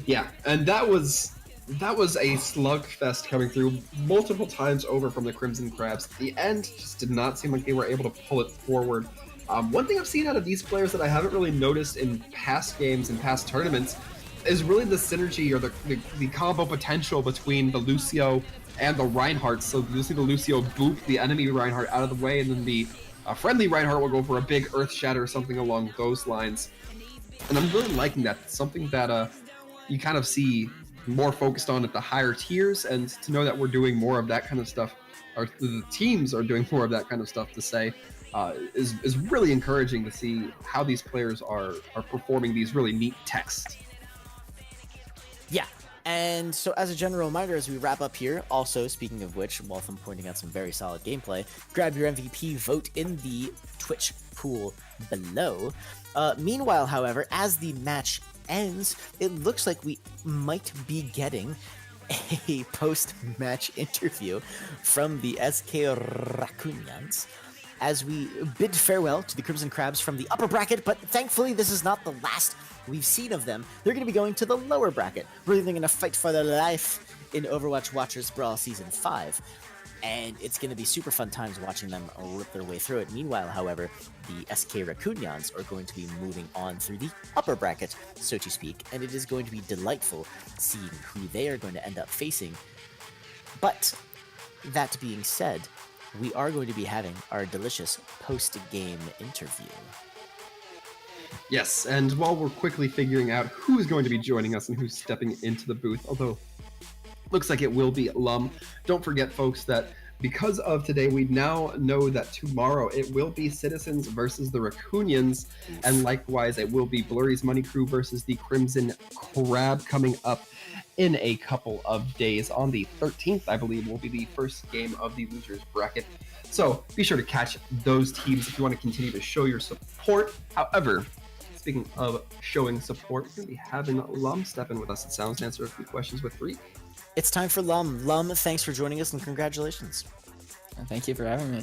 Yeah, and that was that was a slugfest coming through multiple times over from the Crimson Crabs. The end just did not seem like they were able to pull it forward. One thing I've seen out of these players that I haven't really noticed in past games and past tournaments is really the synergy or the combo potential between the Lucio and the Reinhardt. So you'll see the Lucio boot the enemy Reinhardt out of the way, and then the friendly Reinhardt will go for a big Earth Shatter or something along those lines. And I'm really liking that. It's something that you kind of see more focused on at the higher tiers, and to know that we're doing more of that kind of stuff, or the teams are doing more of that kind of stuff to say, is really encouraging to see how these players are performing these really neat texts. Yeah. And so as a general reminder, as we wrap up here, also speaking of which, while I'm pointing out some very solid gameplay, grab your MVP vote in the Twitch pool below. Meanwhile, however, as the match ends, it looks like we might be getting a post-match interview from the SK Rakunyans as we bid farewell to the Crimson Crabs from the upper bracket, but thankfully this is not the last we've seen of them. They're going to be going to the lower bracket, really going to fight for their life in Overwatch Watchers Brawl Season 5. And it's going to be super fun times watching them rip their way through it. Meanwhile, however, the SK Rakunyans are going to be moving on through the upper bracket, so to speak, and it is going to be delightful seeing who they are going to end up facing. But that being said, we are going to be having our delicious post-game interview. Yes, and while we're quickly figuring out who's going to be joining us and who's stepping into the booth, although looks like it will be Lum. Don't forget, folks, that because of today, we now know that tomorrow it will be Citizens versus the Rakunyans, and likewise it will be Blurry's Money Crew versus the Crimson Crab coming up in a couple of days. On the 13th, I believe, will be the first game of the losers bracket. So be sure to catch those teams if you want to continue to show your support. However, speaking of showing support, we're going to be having Lum step in with us, it sounds, to answer a few questions with Reek. It's time for Lum. Lum, thanks for joining us and congratulations. Thank you for having me.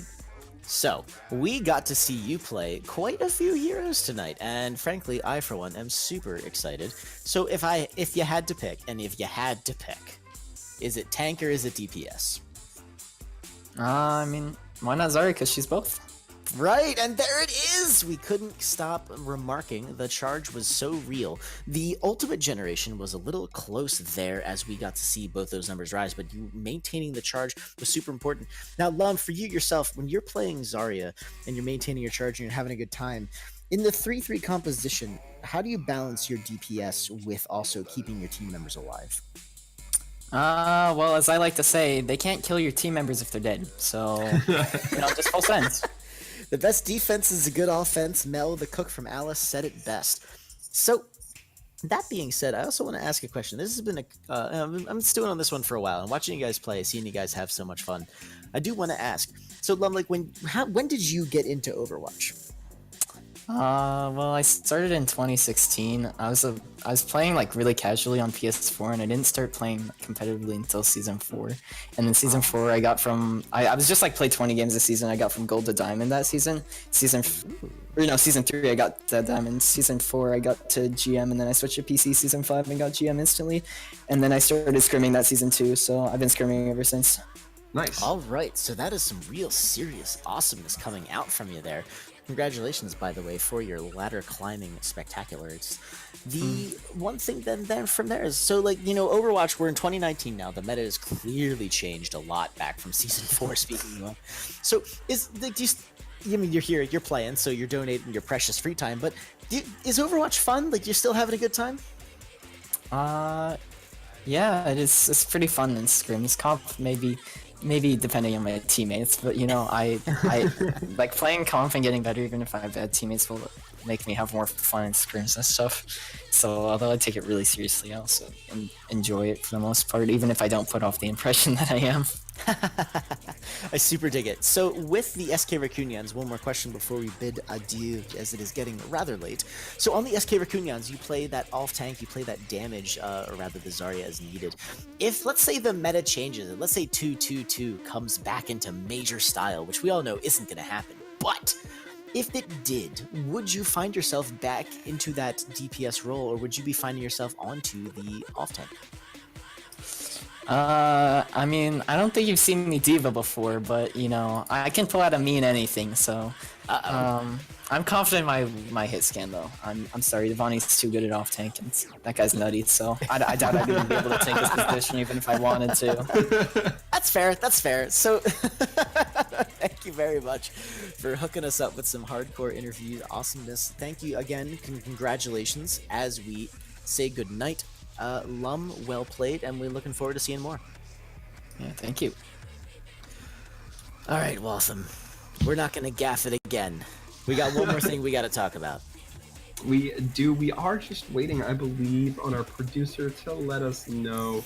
So, we got to see you play quite a few heroes tonight, and frankly, I for one am super excited. So if you had to pick, is it tank or is it DPS? I mean, why not Zarya? Because she's both. Right, and there it is! We couldn't stop remarking the charge was so real. The ultimate generation was a little close there as we got to see both those numbers rise, but you maintaining the charge was super important. Now, Lum, for you yourself, when you're playing Zarya and you're maintaining your charge and you're having a good time, in the 3-3 composition, how do you balance your DPS with also keeping your team members alive? Well, as I like to say, they can't kill your team members if they're dead, so, just full sends. The best defense is a good offense. Mel, the cook from Alice, said it best. So, that being said, I also want to ask a question. This has been I'm stewing on this one for a while, and watching you guys play, seeing you guys have so much fun. I do want to ask. So, Lum, like, when did you get into Overwatch? Well, I started in 2016. I was playing like really casually on PS4, and I didn't start playing competitively until Season 4. And then Season 4, I got from I was just like played 20 games a season. I got from Gold to Diamond that season. Season 3, I got to Diamond. Season 4, I got to GM, and then I switched to PC Season 5 and got GM instantly. And then I started scrimming that Season 2, so I've been scrimming ever since. Nice. All right, so that is some real serious awesomeness coming out from you there. Congratulations, by the way, for your ladder climbing spectacular. It's the one thing then from there is, so like, Overwatch, we're in 2019 now. The meta has clearly changed a lot back from Season 4, speaking of. So you're here, you're playing, so you're donating your precious free time, but is Overwatch fun? Like, you're still having a good time? Yeah, it's pretty fun in scrims. Comp maybe depending on my teammates, but I like playing comp and getting better even if I have bad teammates will make me have more fun in scrims and stuff. So although I take it really seriously, I also enjoy it for the most part, even if I don't put off the impression that I am. I super dig it. So with the SK Rakunyans, one more question before we bid adieu, as it is getting rather late. So on the SK Rakunyans, you play that off tank, you play that damage, or rather the Zarya as needed. If, let's say, the meta changes, and let's say 2-2-2 comes back into major style, which we all know isn't going to happen, but if it did, would you find yourself back into that DPS role, or would you be finding yourself onto the off tank? I mean, I don't think you've seen me diva before, but you know, I can pull out a mean anything. So, I'm confident in my hit scan though. I'm sorry, Devani's too good at off tank, and that guy's nutty. So I doubt I'd even be able to take his position even if I wanted to. That's fair. That's fair. So, thank you very much for hooking us up with some hardcore interview awesomeness. Thank you again. Congratulations as we say goodnight. Lum, well played, and we're looking forward to seeing more. Yeah, thank you. All right, Waltham. We're not going to gaff it again. We got one more thing we got to talk about. We do. We are just waiting, I believe, on our producer to let us know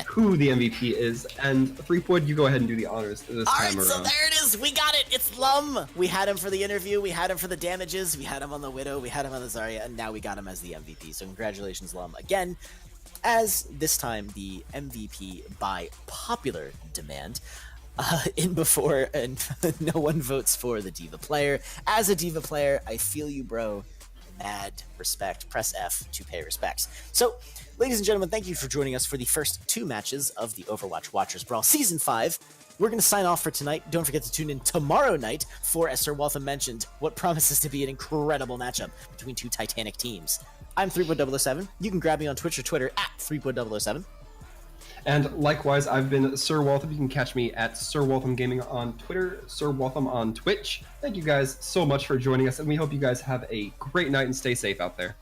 who the MVP is. And Threepwood, you go ahead and do the honors this time around. So there it is. We got it. It's Lum. We had him for the interview. We had him for the damages. We had him on the Widow. We had him on the Zarya. And now we got him as the MVP. So congratulations, Lum. Again, as this time the MVP by popular demand. In before, and no one votes for the Diva player. As a Diva player, I feel you, bro. Mad respect. Press F to pay respects. So, ladies and gentlemen, thank you for joining us for the first 2 matches of the Overwatch Watchers Brawl Season 5. We're going to sign off for tonight. Don't forget to tune in tomorrow night for, as Sir Waltham mentioned, what promises to be an incredible matchup between 2 titanic teams. I'm Threepwood007. You can grab me on Twitch or Twitter at Threepwood007. And likewise, I've been Sir Waltham. You can catch me at Sir Waltham Gaming on Twitter, Sir Waltham on Twitch. Thank you guys so much for joining us, and we hope you guys have a great night and stay safe out there.